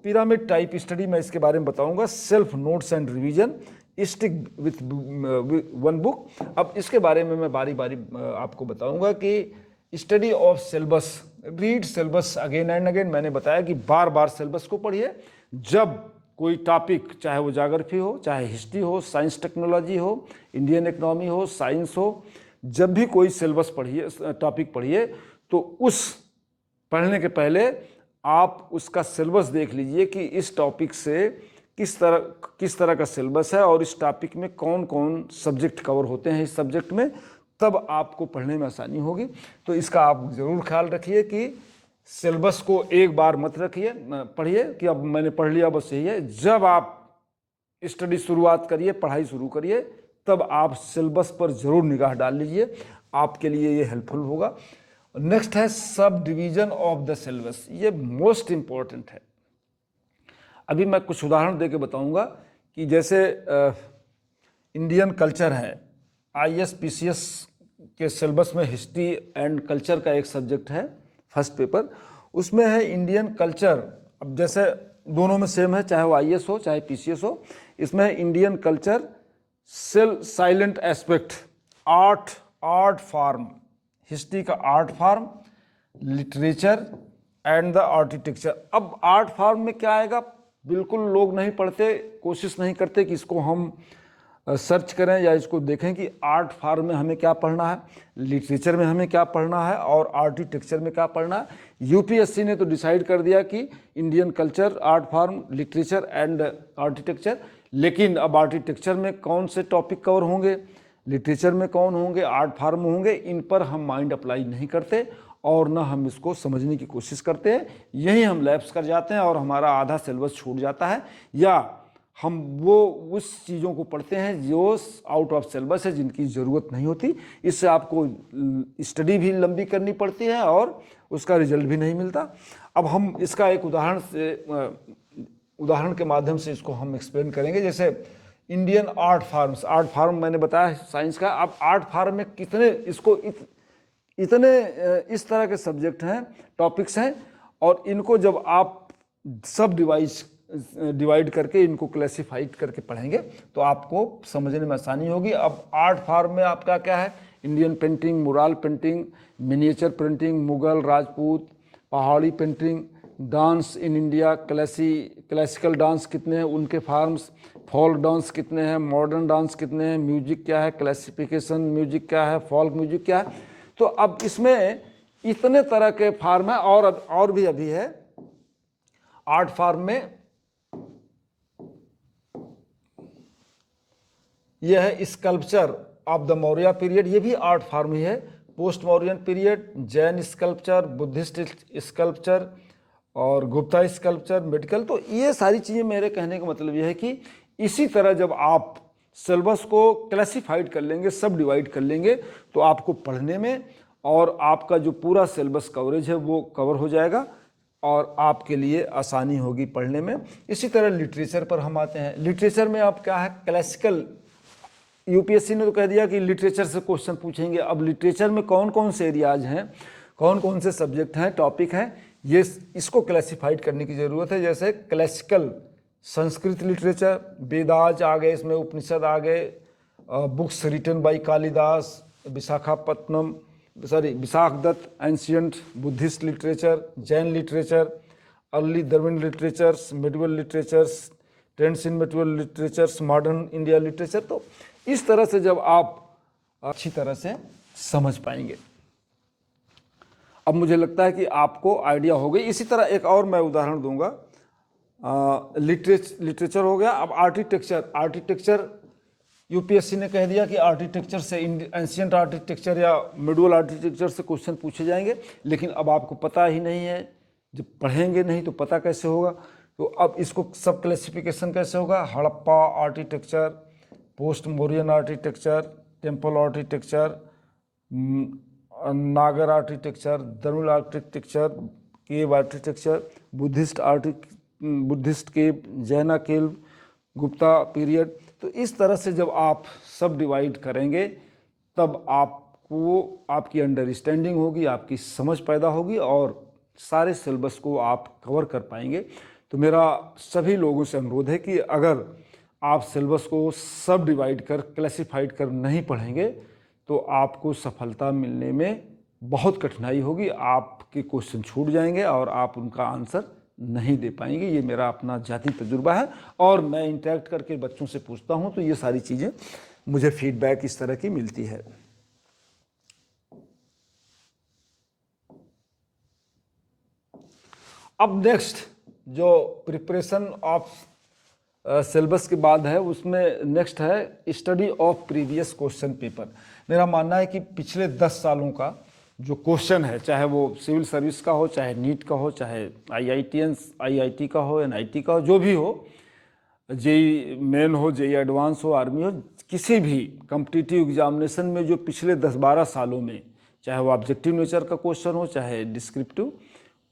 Speaker 1: पिरामिड टाइप स्टडी मैं इसके बारे में बताऊंगा। Self notes and revision, stick with one book. अब इसके बारे में मैं बारी बारी आपको बताऊंगा कि study of syllabus, read syllabus again and again. मैंने बताया कि बार बार सिलेबस को पढ़िए। जब कोई टॉपिक, चाहे वो ज्योग्राफी हो, चाहे हिस्ट्री हो, साइंस टेक्नोलॉजी हो, इंडियन इकोनॉमी हो, साइंस हो, जब भी कोई सिलेबस टॉपिक पढ़िए तो उस पढ़ने के पहले आप उसका सिलेबस देख लीजिए कि इस टॉपिक से किस तरह का सिलेबस है और इस टॉपिक में कौन कौन सब्जेक्ट कवर होते हैं इस सब्जेक्ट में, तब आपको पढ़ने में आसानी होगी। तो इसका आप ज़रूर ख्याल रखिए कि सिलेबस को एक बार मत रखिए पढ़िए कि अब मैंने पढ़ लिया बस यही है। जब आप स्टडी शुरुआत करिए, पढ़ाई शुरू करिए, तब आप सिलेबस पर ज़रूर निगाह डाल लीजिए, आपके लिए ये हेल्पफुल होगा। नेक्स्ट है sub division of the syllabus, ये मोस्ट इम्पॉर्टेंट है। अभी मैं कुछ उदाहरण दे के बताऊँगा कि जैसे इंडियन कल्चर है, IAS PCS के सिलेबस में हिस्ट्री एंड कल्चर का एक सब्जेक्ट है, फर्स्ट पेपर, उसमें है इंडियन कल्चर। अब जैसे दोनों में सेम है, चाहे वो IAS हो चाहे PCS हो, इसमें है Indian culture, silent aspect, art form, history का art form, literature and the architecture. अब आर्ट फॉर्म में क्या आएगा, बिल्कुल लोग नहीं पढ़ते, कोशिश नहीं करते कि इसको हम सर्च करें या इसको देखें कि आर्ट फॉर्म में हमें क्या पढ़ना है, लिटरेचर में हमें क्या पढ़ना है और आर्किटेक्चर में क्या पढ़ना है। UPSC ने तो डिसाइड कर दिया कि Indian culture, art form, literature and architecture, लेकिन अब आर्किटेक्चर में कौन से टॉपिक कवर होंगे, लिटरेचर में कौन होंगे, आर्ट फॉर्म में होंगे, इन पर हम माइंड अप्लाई नहीं करते और ना हम इसको समझने की कोशिश करते हैं। यही हम लैप्स कर जाते हैं और हमारा आधा सिलेबस छूट जाता है, या हम वो उस चीज़ों को पढ़ते हैं जो आउट ऑफ सिलेबस है, जिनकी ज़रूरत नहीं होती। इससे आपको स्टडी भी लंबी करनी पड़ती है और उसका रिजल्ट भी नहीं मिलता। अब हम इसका एक उदाहरण के माध्यम से इसको हम एक्सप्लेन करेंगे। जैसे इंडियन आर्ट फॉर्म मैंने बताया साइंस का। अब आर्ट फॉर्म में कितने इतने इस तरह के सब्जेक्ट हैं, टॉपिक्स हैं, और इनको जब आप सब डिवाइड करके इनको क्लासीफाई करके पढ़ेंगे तो आपको समझने में आसानी होगी। अब आर्ट फॉर्म में आपका क्या है, Indian painting, mural painting, miniature painting, Mughal, Rajput, Pahari painting, dance in India, classical dance कितने हैं, उनके फॉर्म्स, फोल्क डांस कितने हैं, मॉडर्न डांस कितने हैं, म्यूजिक क्या है, क्लासिफिकेशन म्यूजिक क्या है, फोल्क म्यूजिक क्या है। तो अब इसमें इतने तरह के फॉर्म है और भी अभी है। आर्ट फॉर्म में यह है sculpture of the Maurya period, ये भी आर्ट फॉर्म ही है। Post Mauryan period, Jain sculpture, Buddhist sculpture और गुप्ता स्कल्पचर, मेडिकल। तो ये सारी चीज़ें, मेरे कहने का मतलब ये है कि इसी तरह जब आप सिलेबस को क्लासिफाइड कर लेंगे, सब डिवाइड कर लेंगे, तो आपको पढ़ने में और आपका जो पूरा सिलेबस कवरेज है वो कवर हो जाएगा और आपके लिए आसानी होगी पढ़ने में। इसी तरह लिटरेचर पर हम आते हैं। लिटरेचर में आप क्या है, क्लासिकल, UPSC ने तो कह दिया कि लिटरेचर से क्वेश्चन पूछेंगे। अब लिटरेचर में कौन कौन से एरियाज हैं, कौन कौन से सब्जेक्ट हैं, टॉपिक हैं, ये इसको क्लासिफाइड करने की ज़रूरत है। जैसे क्लासिकल संस्कृत लिटरेचर, वेदाज आ गए, इसमें उपनिषद आ गए, books written by Kalidas, Vishakhadatta, ancient Buddhist literature, Jain literature, early Dravid literatures, medieval literatures, trends in medieval literatures, modern India literature. तो इस तरह से जब आप अच्छी तरह से समझ पाएंगे, अब मुझे लगता है कि आपको आइडिया हो गई। इसी तरह एक और मैं उदाहरण दूंगा। लिटरेचर हो गया। अब आर्किटेक्चर UPSC ने कह दिया कि आर्किटेक्चर से, एंशियंट आर्किटेक्चर या मिडिवल आर्किटेक्चर से क्वेश्चन पूछे जाएंगे, लेकिन अब आपको पता ही नहीं है, जब पढ़ेंगे नहीं तो पता कैसे होगा। तो अब इसको सब क्लासिफिकेशन कैसे होगा, Harappa architecture, post Mauryan architecture, temple architecture, नागर आर्किटेक्चर, द्रविड़ आर्किटेक्चर, केव आर्किटेक्चर, बुद्धिस्ट केव, जैना केव, गुप्ता पीरियड। तो इस तरह से जब आप सब डिवाइड करेंगे तब आपको, आपकी अंडरस्टैंडिंग होगी, आपकी समझ पैदा होगी और सारे सिलेबस को आप कवर कर पाएंगे। तो मेरा सभी लोगों से अनुरोध है कि अगर आप सिलेबस को सब डिवाइड कर, क्लासिफाइड कर नहीं पढ़ेंगे तो आपको सफलता मिलने में बहुत कठिनाई होगी, आपके क्वेश्चन छूट जाएंगे और आप उनका आंसर नहीं दे पाएंगे। ये मेरा अपना जाती तजुर्बा है और मैं इंटरेक्ट करके बच्चों से पूछता हूँ तो ये सारी चीज़ें मुझे फीडबैक इस तरह की मिलती है। अब नेक्स्ट जो प्रिपरेशन ऑफ सिलेबस के बाद है उसमें नेक्स्ट है study of previous question paper. मेरा मानना है कि पिछले 10 सालों का जो क्वेश्चन है, चाहे वो सिविल सर्विस का हो, चाहे नीट का हो, चाहे आईआईटी का हो, एनआईटी का हो, जो भी हो, जेई मेन हो, जेई एडवांस हो, आर्मी हो, किसी भी कॉम्पिटिटिव एग्जामिनेशन में जो पिछले 10-12 सालों में, चाहे वो ऑब्जेक्टिव नेचर का क्वेश्चन हो, चाहे डिस्क्रिप्टिव,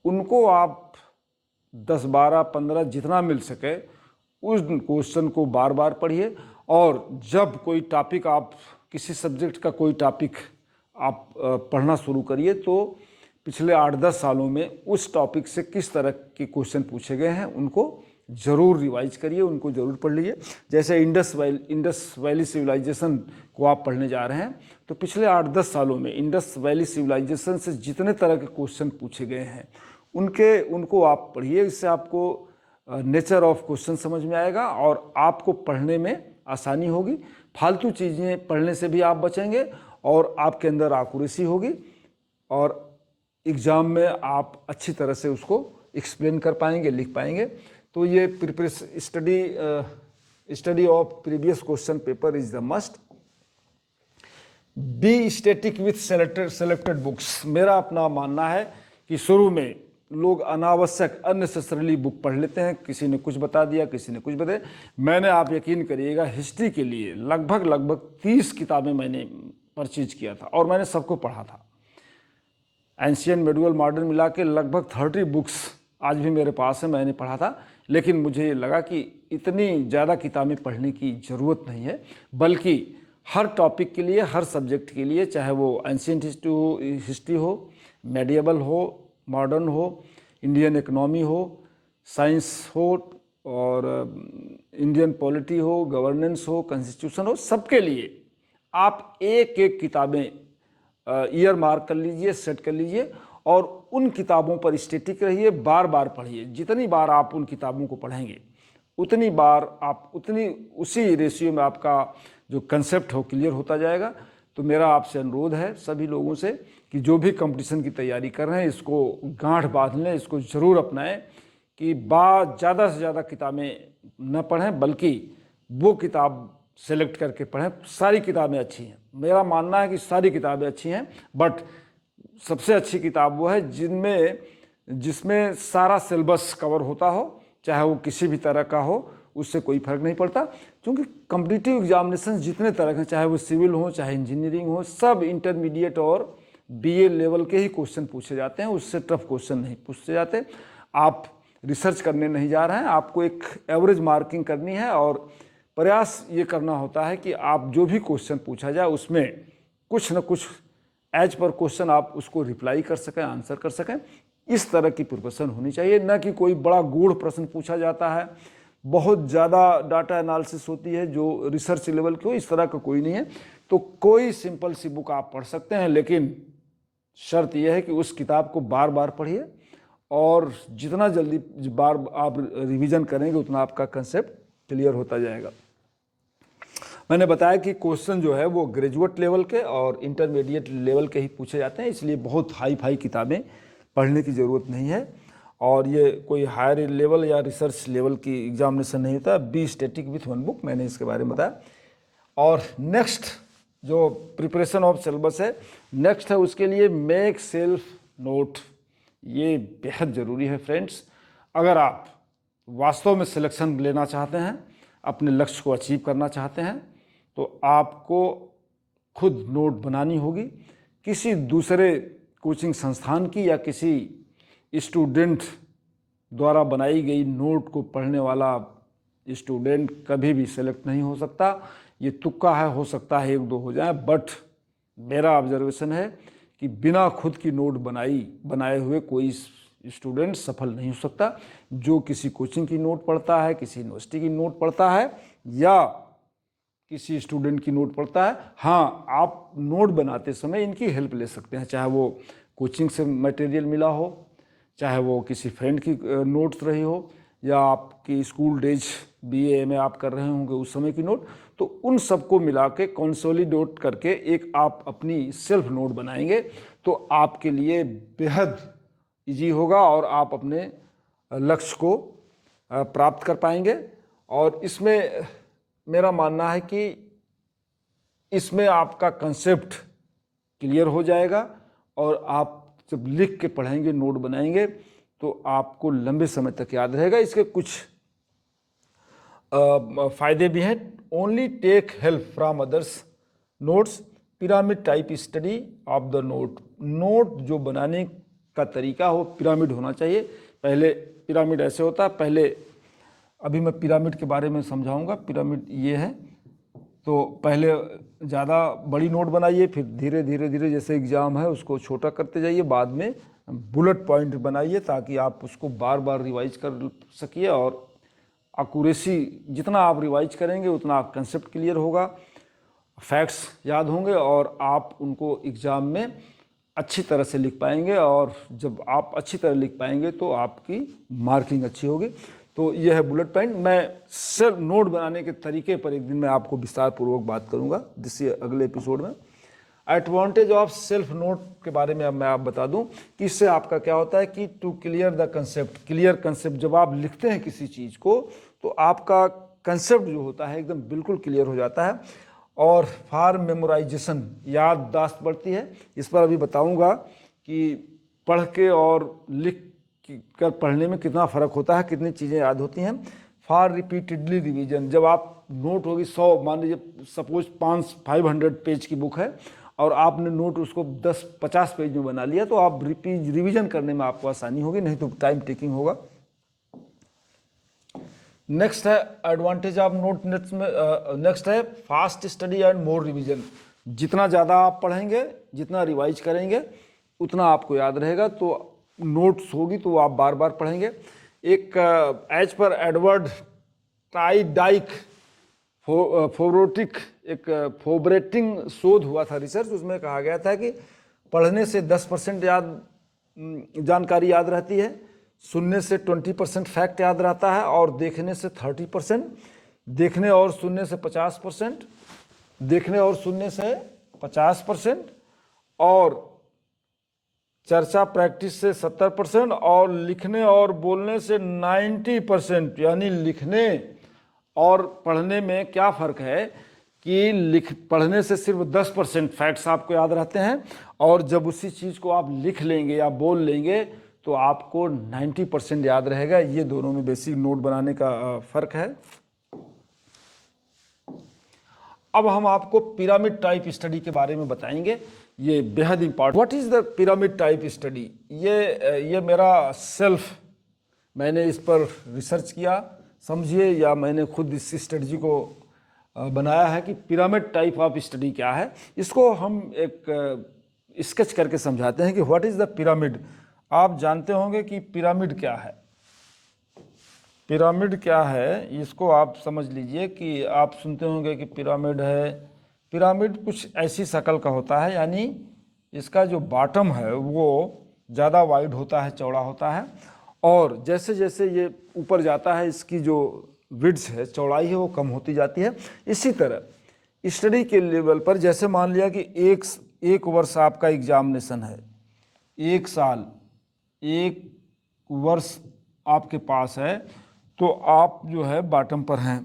Speaker 1: उनको आप 10, 12, 15 जितना मिल सके उस क्वेश्चन को बार बार पढ़िए। और जब कोई टॉपिक आप किसी सब्जेक्ट का कोई टॉपिक आप पढ़ना शुरू करिए तो पिछले 8-10 सालों में उस टॉपिक से किस तरह के क्वेश्चन पूछे गए हैं उनको ज़रूर रिवाइज करिए, उनको ज़रूर पढ़ लीजिए। जैसे इंडस वैली सिविलाइजेशन को आप पढ़ने जा रहे हैं तो पिछले 8-10 सालों में इंडस वैली सिविलाइजेशन से जितने तरह के क्वेश्चन पूछे गए हैं उनको आप पढ़िए। इससे आपको नेचर ऑफ क्वेश्चन समझ में आएगा और आपको पढ़ने में आसानी होगी। फालतू चीज़ें पढ़ने से भी आप बचेंगे और आपके अंदर एक्यूरेसी होगी और एग्ज़ाम में आप अच्छी तरह से उसको एक्सप्लेन कर पाएंगे, लिख पाएंगे। तो ये study of previous question paper is the must. B static with selected books. मेरा अपना मानना है कि शुरू में लोग अनावश्यक अननेसेसरीली बुक पढ़ लेते हैं, किसी ने कुछ बता दिया, किसी ने कुछ बताया। मैंने, आप यकीन करिएगा, हिस्ट्री के लिए लगभग 30 किताबें मैंने परचेज किया था और मैंने सबको पढ़ा था। एंशियंट, मेडिवल, मॉडर्न मिला के लगभग 30 बुक्स आज भी मेरे पास है, मैंने पढ़ा था। लेकिन मुझे लगा कि इतनी ज़्यादा किताबें पढ़ने की ज़रूरत नहीं है, बल्कि हर टॉपिक के लिए, हर सब्जेक्ट के लिए, चाहे वो एंशियंट हिस्ट्री हो, मेडिएवल हो, मॉडर्न हो, इंडियन इकोनॉमी हो, साइंस हो और इंडियन पॉलिटी हो, गवर्नेंस हो, कॉन्स्टिट्यूशन हो, सबके लिए आप एक एक किताबें ईयर मार्क कर लीजिए, सेट कर लीजिए और उन किताबों पर स्टैटिक रहिए, बार बार पढ़िए। जितनी बार आप उन किताबों को पढ़ेंगे उतनी बार आप उसी रेशियो में आपका जो कंसेप्ट हो क्लियर होता जाएगा। तो मेरा आपसे अनुरोध है सभी लोगों से कि जो भी कंपटीशन की तैयारी कर रहे हैं इसको गांठ बांध लें, इसको ज़रूर अपनाएं कि ज़्यादा से ज़्यादा किताबें न पढ़ें, बल्कि वो किताब सेलेक्ट करके पढ़ें। सारी किताबें अच्छी हैं, मेरा मानना है कि सारी किताबें अच्छी हैं, बट सबसे अच्छी किताब वो है जिसमें सारा सिलेबस कवर होता हो, चाहे वो किसी भी तरह का हो, उससे कोई फर्क नहीं पड़ता। क्योंकि कॉम्पिटिटिव एग्जामिनेशन जितने तरह के, चाहे वो सिविल हो, चाहे इंजीनियरिंग हो, सब इंटरमीडिएट और बीए लेवल के ही क्वेश्चन पूछे जाते हैं, उससे टफ क्वेश्चन नहीं पूछे जाते। आप रिसर्च करने नहीं जा रहे हैं, आपको एक एवरेज मार्किंग करनी है और प्रयास ये करना होता है कि आप जो भी क्वेश्चन पूछा जाए उसमें कुछ न कुछ एज पर क्वेश्चन आप उसको रिप्लाई कर सकें, आंसर कर सकें। इस तरह की प्रिपरेशन होनी चाहिए, न कि कोई बड़ा गूढ़ प्रश्न पूछा जाता है, बहुत ज़्यादा डाटा एनालिसिस होती है जो रिसर्च लेवल की हो, इस तरह का कोई नहीं है। तो कोई सिंपल सी बुक आप पढ़ सकते हैं, लेकिन शर्त यह है कि उस किताब को बार बार पढ़िए और जितना जल्दी बार आप रिवीजन करेंगे उतना आपका कंसेप्ट क्लियर होता जाएगा। मैंने बताया कि क्वेश्चन जो है वो ग्रेजुएट लेवल के और इंटरमीडिएट लेवल के ही पूछे जाते हैं, इसलिए बहुत हाई फाई किताबें पढ़ने की ज़रूरत नहीं है और ये कोई हायर लेवल या रिसर्च लेवल की एग्जामिनेशन नहीं होता। B static with one book, मैंने इसके बारे में बताया। और नेक्स्ट जो प्रिपरेशन ऑफ सिलेबस है, नेक्स्ट है उसके लिए मेक सेल्फ नोट। ये बेहद ज़रूरी है फ्रेंड्स। अगर आप वास्तव में सिलेक्शन लेना चाहते हैं, अपने लक्ष्य को अचीव करना चाहते हैं, तो आपको खुद नोट बनानी होगी। किसी दूसरे कोचिंग संस्थान की या किसी स्टूडेंट द्वारा बनाई गई नोट को पढ़ने वाला स्टूडेंट कभी भी सेलेक्ट नहीं हो सकता। ये तुक्का है, हो सकता है 1-2 हो जाए, बट मेरा ऑब्जर्वेशन है कि बिना खुद की नोट बनाए हुए कोई स्टूडेंट सफल नहीं हो सकता। जो किसी कोचिंग की नोट पढ़ता है, किसी यूनिवर्सिटी की नोट पढ़ता है या किसी स्टूडेंट की नोट पढ़ता है, हाँ, आप नोट बनाते समय इनकी हेल्प ले सकते हैं, चाहे वो कोचिंग से मटेरियल मिला हो, चाहे वो किसी फ्रेंड की नोट्स रही हो, या आपकी स्कूल डेज बीए में आप कर रहे होंगे उस समय की नोट। तो उन सबको मिला के कंसोलिडेट करके एक आप अपनी सेल्फ नोट बनाएंगे तो आपके लिए बेहद इजी होगा और आप अपने लक्ष्य को प्राप्त कर पाएंगे। और इसमें मेरा मानना है कि इसमें आपका कंसेप्ट क्लियर हो जाएगा और आप जब लिख के पढ़ेंगे, नोट बनाएंगे, तो आपको लंबे समय तक याद रहेगा। इसके कुछ फ़ायदे भी हैं। Only take help from others notes, pyramid type study of the note. Note जो बनाने का तरीका हो पिरामिड होना चाहिए। पहले पिरामिड ऐसे होता है, पहले अभी मैं पिरामिड के बारे में समझाऊंगा। पिरामिड ये है, तो पहले ज़्यादा बड़ी नोट बनाइए, फिर धीरे धीरे धीरे जैसे एग्ज़ाम है उसको छोटा करते जाइए, बाद में बुलेट पॉइंट बनाइए ताकि आप उसको बार बार रिवाइज कर सकिए। और एक्यूरेसी जितना आप रिवाइज करेंगे उतना आप कंसेप्ट क्लियर होगा, फैक्ट्स याद होंगे और आप उनको एग्ज़ाम में अच्छी तरह से लिख पाएंगे। और जब आप अच्छी तरह लिख पाएंगे तो आपकी मार्किंग अच्छी होगी। तो यह है बुलेट पॉइंट। मैं सेल्फ नोट बनाने के तरीके पर एक दिन मैं आपको विस्तार पूर्वक बात करूंगा जिससे अगले एपिसोड में। एडवांटेज ऑफ सेल्फ नोट के बारे में अब मैं आप बता दूं कि इससे आपका क्या होता है कि to clear the concept, clear concept, जब आप लिखते हैं किसी चीज़ को तो आपका कंसेप्ट जो होता है एकदम बिल्कुल क्लियर हो जाता है। और फॉर मेमोराइजेशन, याददाश्त बढ़ती है। इस पर अभी बताऊंगा कि पढ़ के और लिख कर पढ़ने में कितना फ़र्क होता है, कितनी चीज़ें याद होती हैं। फॉर रिपीटेडली रिवीजन, जब आप नोट होगी 100, मान लीजिए सपोज 500 पेज की बुक है और आपने नोट उसको 10-50 पेज में बना लिया, तो आप रिवीजन करने में आपको आसानी होगी, नहीं तो टाइम टेकिंग होगा। नेक्स्ट है एडवांटेज ऑफ नोट नेट्स में, नेक्स्ट है fast study and more revision. जितना ज़्यादा आप पढ़ेंगे, जितना रिवाइज करेंगे, उतना आपको याद रहेगा। तो नोट्स होगी तो आप बार बार पढ़ेंगे। एक एज पर एडवर्ड टाइडाइक फोब्रेटिंग शोध हुआ था, रिसर्च, उसमें कहा गया था कि पढ़ने से 10% जानकारी याद रहती है, सुनने से 20% फैक्ट याद रहता है और देखने से 30%, देखने और सुनने से 50%, देखने और सुनने से 50%, और चर्चा प्रैक्टिस से 70%, और लिखने और बोलने से 90%। यानी लिखने और पढ़ने में क्या फ़र्क है कि पढ़ने से सिर्फ 10% फैक्ट्स आपको याद रहते हैं, और जब उसी चीज़ को आप लिख लेंगे या बोल लेंगे तो आपको 90% याद रहेगा। ये दोनों में बेसिक नोट बनाने का फ़र्क है। अब हम आपको पिरामिड टाइप स्टडी के बारे में बताएंगे, ये बेहद important. What is the pyramid type study? ये मेरा मैंने इस पर रिसर्च किया, समझिए, या मैंने खुद इस स्ट्रेटजी को बनाया है कि पिरामिड टाइप ऑफ स्टडी क्या है। इसको हम एक स्केच करके समझाते हैं कि व्हाट इज़ द पिरामिड। आप जानते होंगे कि पिरामिड क्या है। पिरामिड क्या है इसको आप समझ लीजिए कि आप सुनते होंगे कि पिरामिड है। पिरामिड कुछ ऐसी शक्ल का होता है, यानी इसका जो बॉटम है वो ज़्यादा वाइड होता है, चौड़ा होता है, और जैसे जैसे ये ऊपर जाता है इसकी जो विड्थ है, चौड़ाई है, वो कम होती जाती है। इसी तरह स्टडी के लेवल पर जैसे मान लिया कि एक वर्ष आपका एग्जामिनेशन है, 1 साल, 1 वर्ष आपके पास है, तो आप जो है बॉटम पर हैं।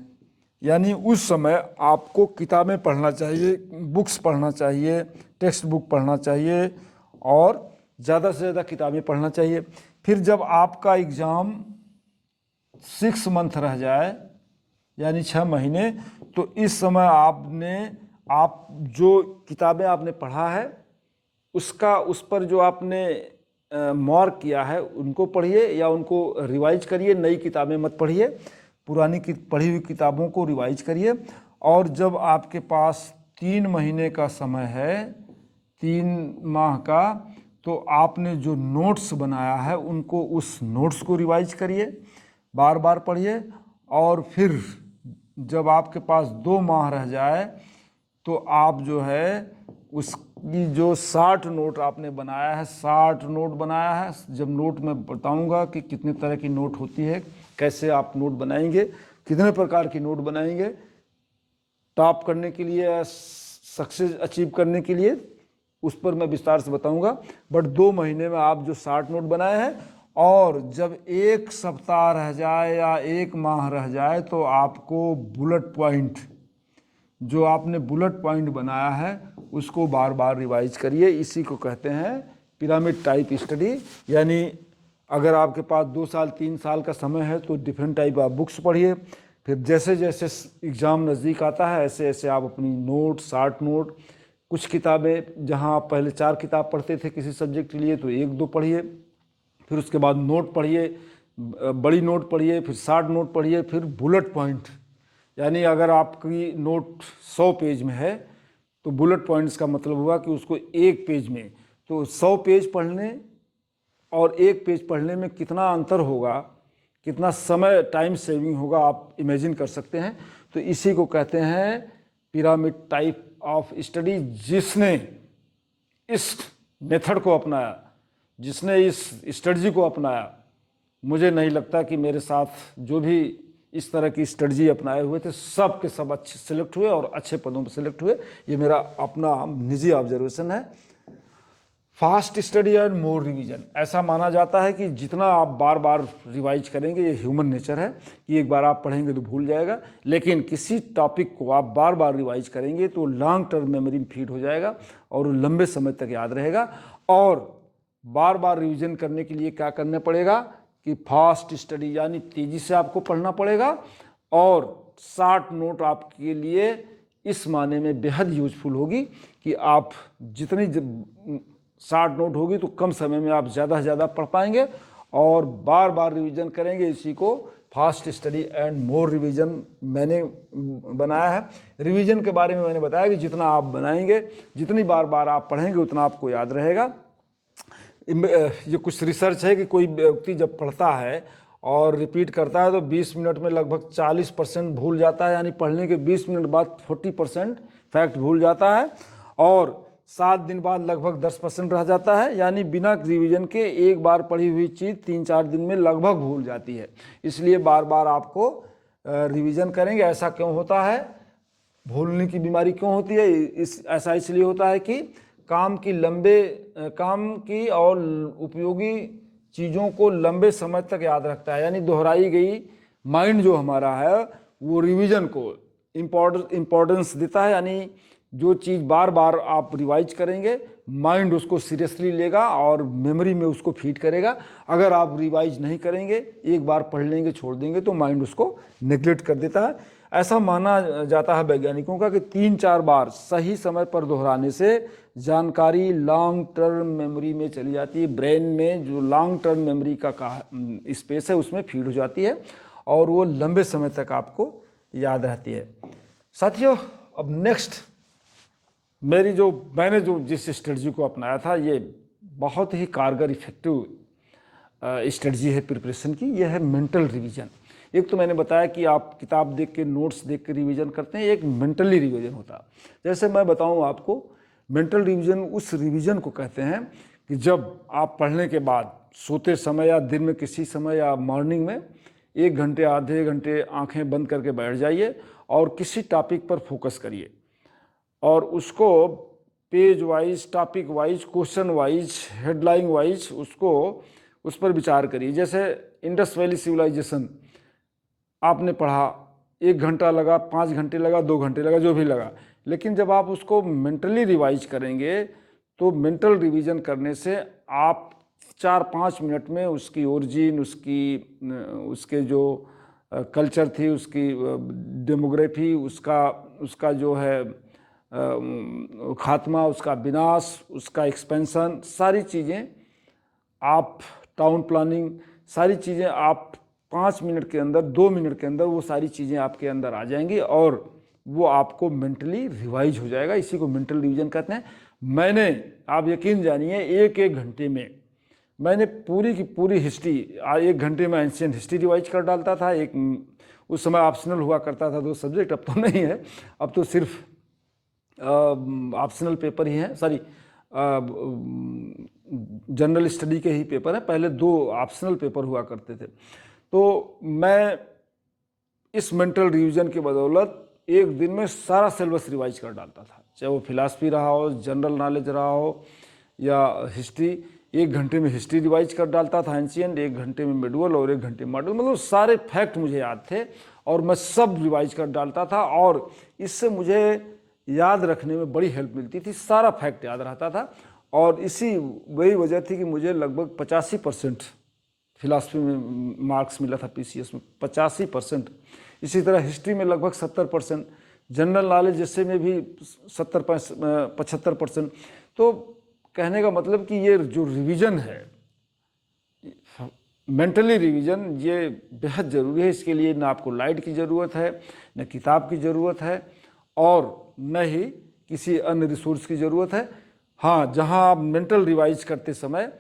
Speaker 1: यानी उस समय आपको किताबें पढ़ना चाहिए, बुक्स पढ़ना चाहिए, टेक्स्ट बुक पढ़ना चाहिए और ज़्यादा से ज़्यादा किताबें पढ़ना चाहिए। फिर जब आपका एग्ज़ाम 6 मंथ रह जाए, यानी 6 महीने, तो इस समय आप जो किताबें आपने पढ़ा है उसका, उस पर जो आपने मार्क किया है उनको पढ़िए या उनको रिवाइज करिए। नई किताबें मत पढ़िए, पुरानी पढ़ी हुई किताबों को रिवाइज करिए। और जब आपके पास 3 महीने का समय है, 3 माह का, तो आपने जो नोट्स बनाया है उनको, उस नोट्स को रिवाइज करिए, बार बार पढ़िए। और फिर जब आपके पास 2 माह रह जाए तो आप जो है उसकी जो 60 नोट आपने बनाया है, 60 नोट बनाया है। जब नोट मैं बताऊंगा कि कितने तरह की नोट होती है, कैसे आप नोट बनाएंगे, कितने प्रकार की नोट बनाएंगे टॉप करने के लिए या सक्सेस अचीव करने के लिए, उस पर मैं विस्तार से बताऊंगा। बट 2 महीने में आप जो 60 नोट बनाए हैं और जब एक सप्ताह रह जाए या एक माह रह जाए तो आपको बुलेट पॉइंट, जो आपने बुलेट पॉइंट बनाया है उसको बार बार रिवाइज करिए। इसी को कहते हैं पिरामिड टाइप स्टडी। यानी अगर आपके पास 2 साल 3 साल का समय है तो डिफरेंट टाइप आप बुक्स पढ़िए, फिर जैसे जैसे एग्ज़ाम नज़दीक आता है ऐसे ऐसे आप अपनी नोट, शार्ट नोट, कुछ किताबें जहां आप पहले 4 किताब पढ़ते थे किसी सब्जेक्ट के लिए तो 1-2 पढ़िए, फिर उसके बाद नोट पढ़िए, बड़ी नोट पढ़िए, फिर शार्ट नोट पढ़िए, फिर बुलेट पॉइंट। यानी अगर आपकी नोट 100 पेज में है तो बुलेट पॉइंट्स का मतलब हुआ कि उसको एक पेज में, तो 100 पेज पढ़ने और एक पेज पढ़ने में कितना अंतर होगा, कितना समय टाइम सेविंग होगा आप इमेजिन कर सकते हैं। तो इसी को कहते हैं पिरामिड टाइप ऑफ स्टडी। जिसने इस मेथड को अपनाया, जिसने इस स्ट्रेटजी को अपनाया, मुझे नहीं लगता कि मेरे साथ जो भी इस तरह की स्ट्रेटजी अपनाए हुए थे सब के सब अच्छे सिलेक्ट हुए और अच्छे पदों पर सिलेक्ट हुए। ये मेरा अपना निजी ऑब्जर्वेशन है। Fast study and more revision, ऐसा माना जाता है कि जितना आप बार बार रिवाइज करेंगे, ये ह्यूमन नेचर है कि एक बार आप पढ़ेंगे तो भूल जाएगा, लेकिन किसी टॉपिक को आप बार बार रिवाइज करेंगे तो लॉन्ग टर्म मेमोरी में फीड हो जाएगा और वो लंबे समय तक याद रहेगा। और बार बार रिवीजन करने के लिए क्या करना पड़ेगा कि फास्ट स्टडी यानी तेज़ी से आपको पढ़ना पड़ेगा, और शार्ट नोट आपके लिए इस माने में बेहद यूजफुल होगी कि आप जितनी शार्ट नोट होगी तो कम समय में आप ज़्यादा से ज़्यादा पढ़ पाएंगे और बार बार रिवीजन करेंगे। इसी को fast study and more revision मैंने बनाया है। रिवीजन के बारे में मैंने बताया कि जितना आप बनाएंगे, जितनी बार बार आप पढ़ेंगे उतना आपको याद रहेगा। ये कुछ रिसर्च है कि कोई व्यक्ति जब पढ़ता है और रिपीट करता है तो 20 मिनट में लगभग 40% भूल जाता है, यानी पढ़ने के 20 मिनट बाद 40% फैक्ट भूल जाता है, और 7 दिन बाद लगभग 10% रह जाता है। यानी बिना रिवीजन के एक बार पढ़ी हुई चीज़ 3-4 दिन में लगभग भूल जाती है। इसलिए बार बार आपको रिवीजन करेंगे। ऐसा क्यों होता है, भूलने की बीमारी क्यों होती है? ऐसा इसलिए होता है कि काम की और उपयोगी चीज़ों को लंबे समय तक याद रखता है। यानी दोहराई गई माइंड जो हमारा है वो रिवीजन को इम्पोर्टेंस देता है। यानी जो चीज़ बार बार आप रिवाइज करेंगे माइंड उसको सीरियसली लेगा और मेमोरी में उसको फीड करेगा। अगर आप रिवाइज नहीं करेंगे, एक बार पढ़ लेंगे छोड़ देंगे, तो माइंड उसको नेग्लेक्ट कर देता है। ऐसा माना जाता है वैज्ञानिकों का कि 3-4 बार सही समय पर दोहराने से जानकारी लॉन्ग टर्म मेमोरी में चली जाती है। ब्रेन में जो लॉन्ग टर्म मेमोरी का स्पेस है उसमें फीड हो जाती है और वो लंबे समय तक आपको याद रहती है। साथियों, अब नेक्स्ट मैंने जिस स्ट्रेटजी को अपनाया था, ये बहुत ही कारगर इफेक्टिव स्ट्रेटजी है प्रिपरेशन की। यह है मेंटल रिवीजन। एक तो मैंने बताया कि आप किताब देख के, नोट्स देख के रिवीजन करते हैं, एक मेंटली रिवीजन होता है। जैसे मैं बताऊं आपको, मेंटल रिवीजन उस रिवीजन को कहते हैं कि जब आप पढ़ने के बाद सोते समय या दिन में किसी समय या मॉर्निंग में 1 घंटे आधे घंटे आंखें बंद करके बैठ जाइए और किसी टॉपिक पर फोकस करिए और उसको page wise, topic wise, question wise, headline wise उस पर विचार करिए। जैसे इंडस वैली सिविलाइजेशन आपने पढ़ा, 1 घंटा लगा, 5 घंटे लगा, 2 घंटे लगा, जो भी लगा, लेकिन जब आप उसको मेंटली रिवाइज करेंगे तो मेंटल रिवीजन करने से आप 4-5 मिनट में उसकी ओरिजिन, उसके जो कल्चर थी, उसकी डेमोग्राफी, उसका जो है खात्मा, उसका विनाश, उसका एक्सपेंशन, सारी चीज़ें आप, टाउन प्लानिंग, सारी चीज़ें आप 5 मिनट के अंदर, 2 मिनट के अंदर वो सारी चीज़ें आपके अंदर आ जाएंगी और वो आपको मेंटली रिवाइज हो जाएगा। इसी को मेंटल रिवीजन कहते हैं। आप यकीन जानिए, एक घंटे में मैंने पूरी की पूरी हिस्ट्री, 1 घंटे में एंशिएंट हिस्ट्री रिवाइज कर डालता था। उस समय ऑप्शनल हुआ करता था 2 सब्जेक्ट, अब तो नहीं है, अब तो सिर्फ ऑप्शनल पेपर ही हैं, जनरल स्टडी के ही पेपर हैं। पहले 2 ऑप्शनल पेपर हुआ करते थे। तो मैं इस मेंटल रिवीजन की बदौलत एक दिन में सारा सिलेबस रिवाइज कर डालता था, चाहे वो फिलॉसफी रहा हो, जनरल नॉलेज रहा हो या हिस्ट्री, 1 घंटे में हिस्ट्री रिवाइज कर डालता था एंशिएंट, 1 घंटे में मिडवल और 1 घंटे मॉडर्न, मतलब सारे फैक्ट मुझे याद थे और मैं सब रिवाइज कर डालता था और इससे मुझे याद रखने में बड़ी हेल्प मिलती थी, सारा फैक्ट याद रहता था। और इसी वही वजह थी कि मुझे लगभग 85% फिलासफी में मार्क्स मिला था, पीसीएस में 85%। इसी तरह हिस्ट्री में लगभग 70%, जनरल नॉलेज जैसे में भी 75%। तो कहने का मतलब कि ये जो रिवीजन है, मेंटली रिवीजन, ये बेहद ज़रूरी है। इसके लिए ना आपको लाइट की ज़रूरत है, न किताब की ज़रूरत है और न ही किसी अन्य रिसोर्स की ज़रूरत है। हाँ, जहाँ आप मेंटल रिवाइज करते समय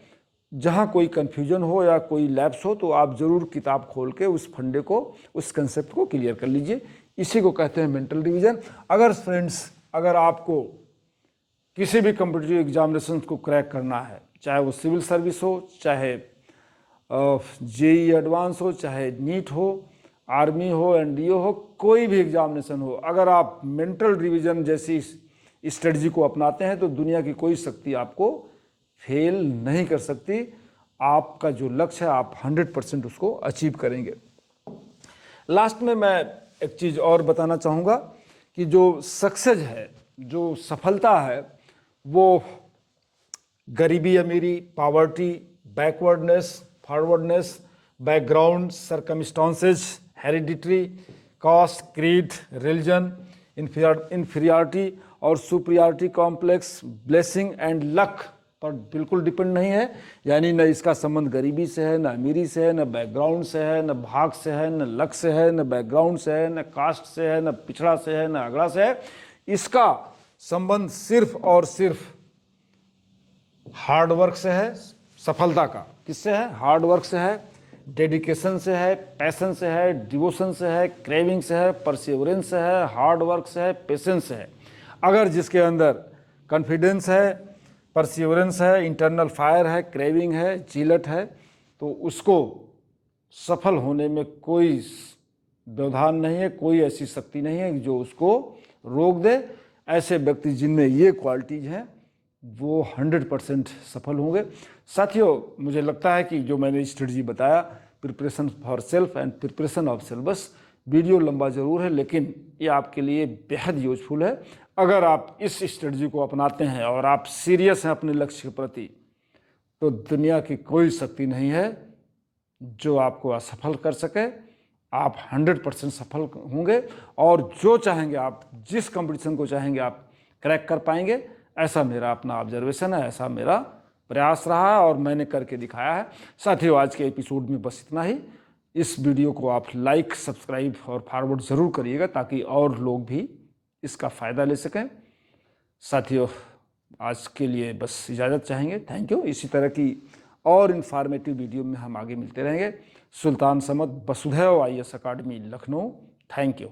Speaker 1: जहाँ कोई कन्फ्यूजन हो या कोई लैप्स हो तो आप ज़रूर किताब खोल के उस फंडे को, उस कंसेप्ट को क्लियर कर लीजिए। इसी को कहते हैं मेंटल रिवीजन। अगर फ्रेंड्स, अगर आपको किसी भी कॉम्पिटिटिव एग्जामिनेशन को क्रैक करना है, चाहे वो सिविल सर्विस हो, चाहे जेई एडवांस हो, चाहे नीट हो, आर्मी हो, एनडीओ हो, कोई भी एग्जामिनेशन हो, अगर आप मेंटल रिवीजन जैसी स्ट्रेटजी को अपनाते हैं तो दुनिया की कोई शक्ति आपको फेल नहीं कर सकती। आपका जो लक्ष्य है आप 100% उसको अचीव करेंगे। लास्ट में मैं एक चीज़ और बताना चाहूँगा कि जो सक्सेस है, जो सफलता है, वो गरीबी अमीरी, poverty, backwardness, forwardness, background, circumstances, hereditary, caste, creed, religion, inferiority और superiority complex, blessing and luck पर बिल्कुल डिपेंड नहीं है। यानी न इसका संबंध गरीबी से है, न अमीरी से है, न बैकग्राउंड से है, न भाग से है, न लक से है, न बैकग्राउंड से है, न कास्ट से है, न पिछड़ा से है, न अगड़ा से है। इसका संबंध सिर्फ और सिर्फ हार्ड वर्क से है। सफलता का किससे है? हार्ड वर्क से है, डेडिकेशन से है, पैशन से है, डिवोशन से है, क्रेविंग से है, परसिवरेंस से है, हार्ड वर्क से है, पेशेंस से है। अगर जिसके अंदर कॉन्फिडेंस है, परसिवरेंस है, इंटरनल फायर है, क्रेविंग है, जिलट है, तो उसको सफल होने में कोई व्यवधान नहीं है, कोई ऐसी शक्ति नहीं है जो उसको रोक दे। ऐसे व्यक्ति जिनमें ये क्वालिटीज हैं वो 100% सफल होंगे। साथियों, मुझे लगता है कि जो मैंने स्ट्रेटजी बताया, preparation for self and preparation of syllabus, video लंबा जरूर है लेकिन ये आपके लिए बेहद यूजफुल है। अगर आप इस स्ट्रेटजी को अपनाते हैं और आप सीरियस हैं अपने लक्ष्य के प्रति, तो दुनिया की कोई शक्ति नहीं है जो आपको असफल कर सके। आप 100% सफल होंगे और जो चाहेंगे आप, जिस कंपटीशन को चाहेंगे आप क्रैक कर पाएंगे। ऐसा मेरा अपना ऑब्जर्वेशन है, ऐसा मेरा प्रयास रहा है और मैंने करके दिखाया है। साथियों, आज के एपिसोड में बस इतना ही। इस वीडियो को आप लाइक, सब्सक्राइब और फॉरवर्ड ज़रूर करिएगा ताकि और लोग भी इसका फ़ायदा ले सकें। साथियों, आज के लिए बस इजाज़त चाहेंगे। Thank you. इसी तरह की और इन्फॉर्मेटिव वीडियो में हम आगे मिलते रहेंगे। सुल्तान समद, वसुधैव IAS academy, Lucknow. Thank you.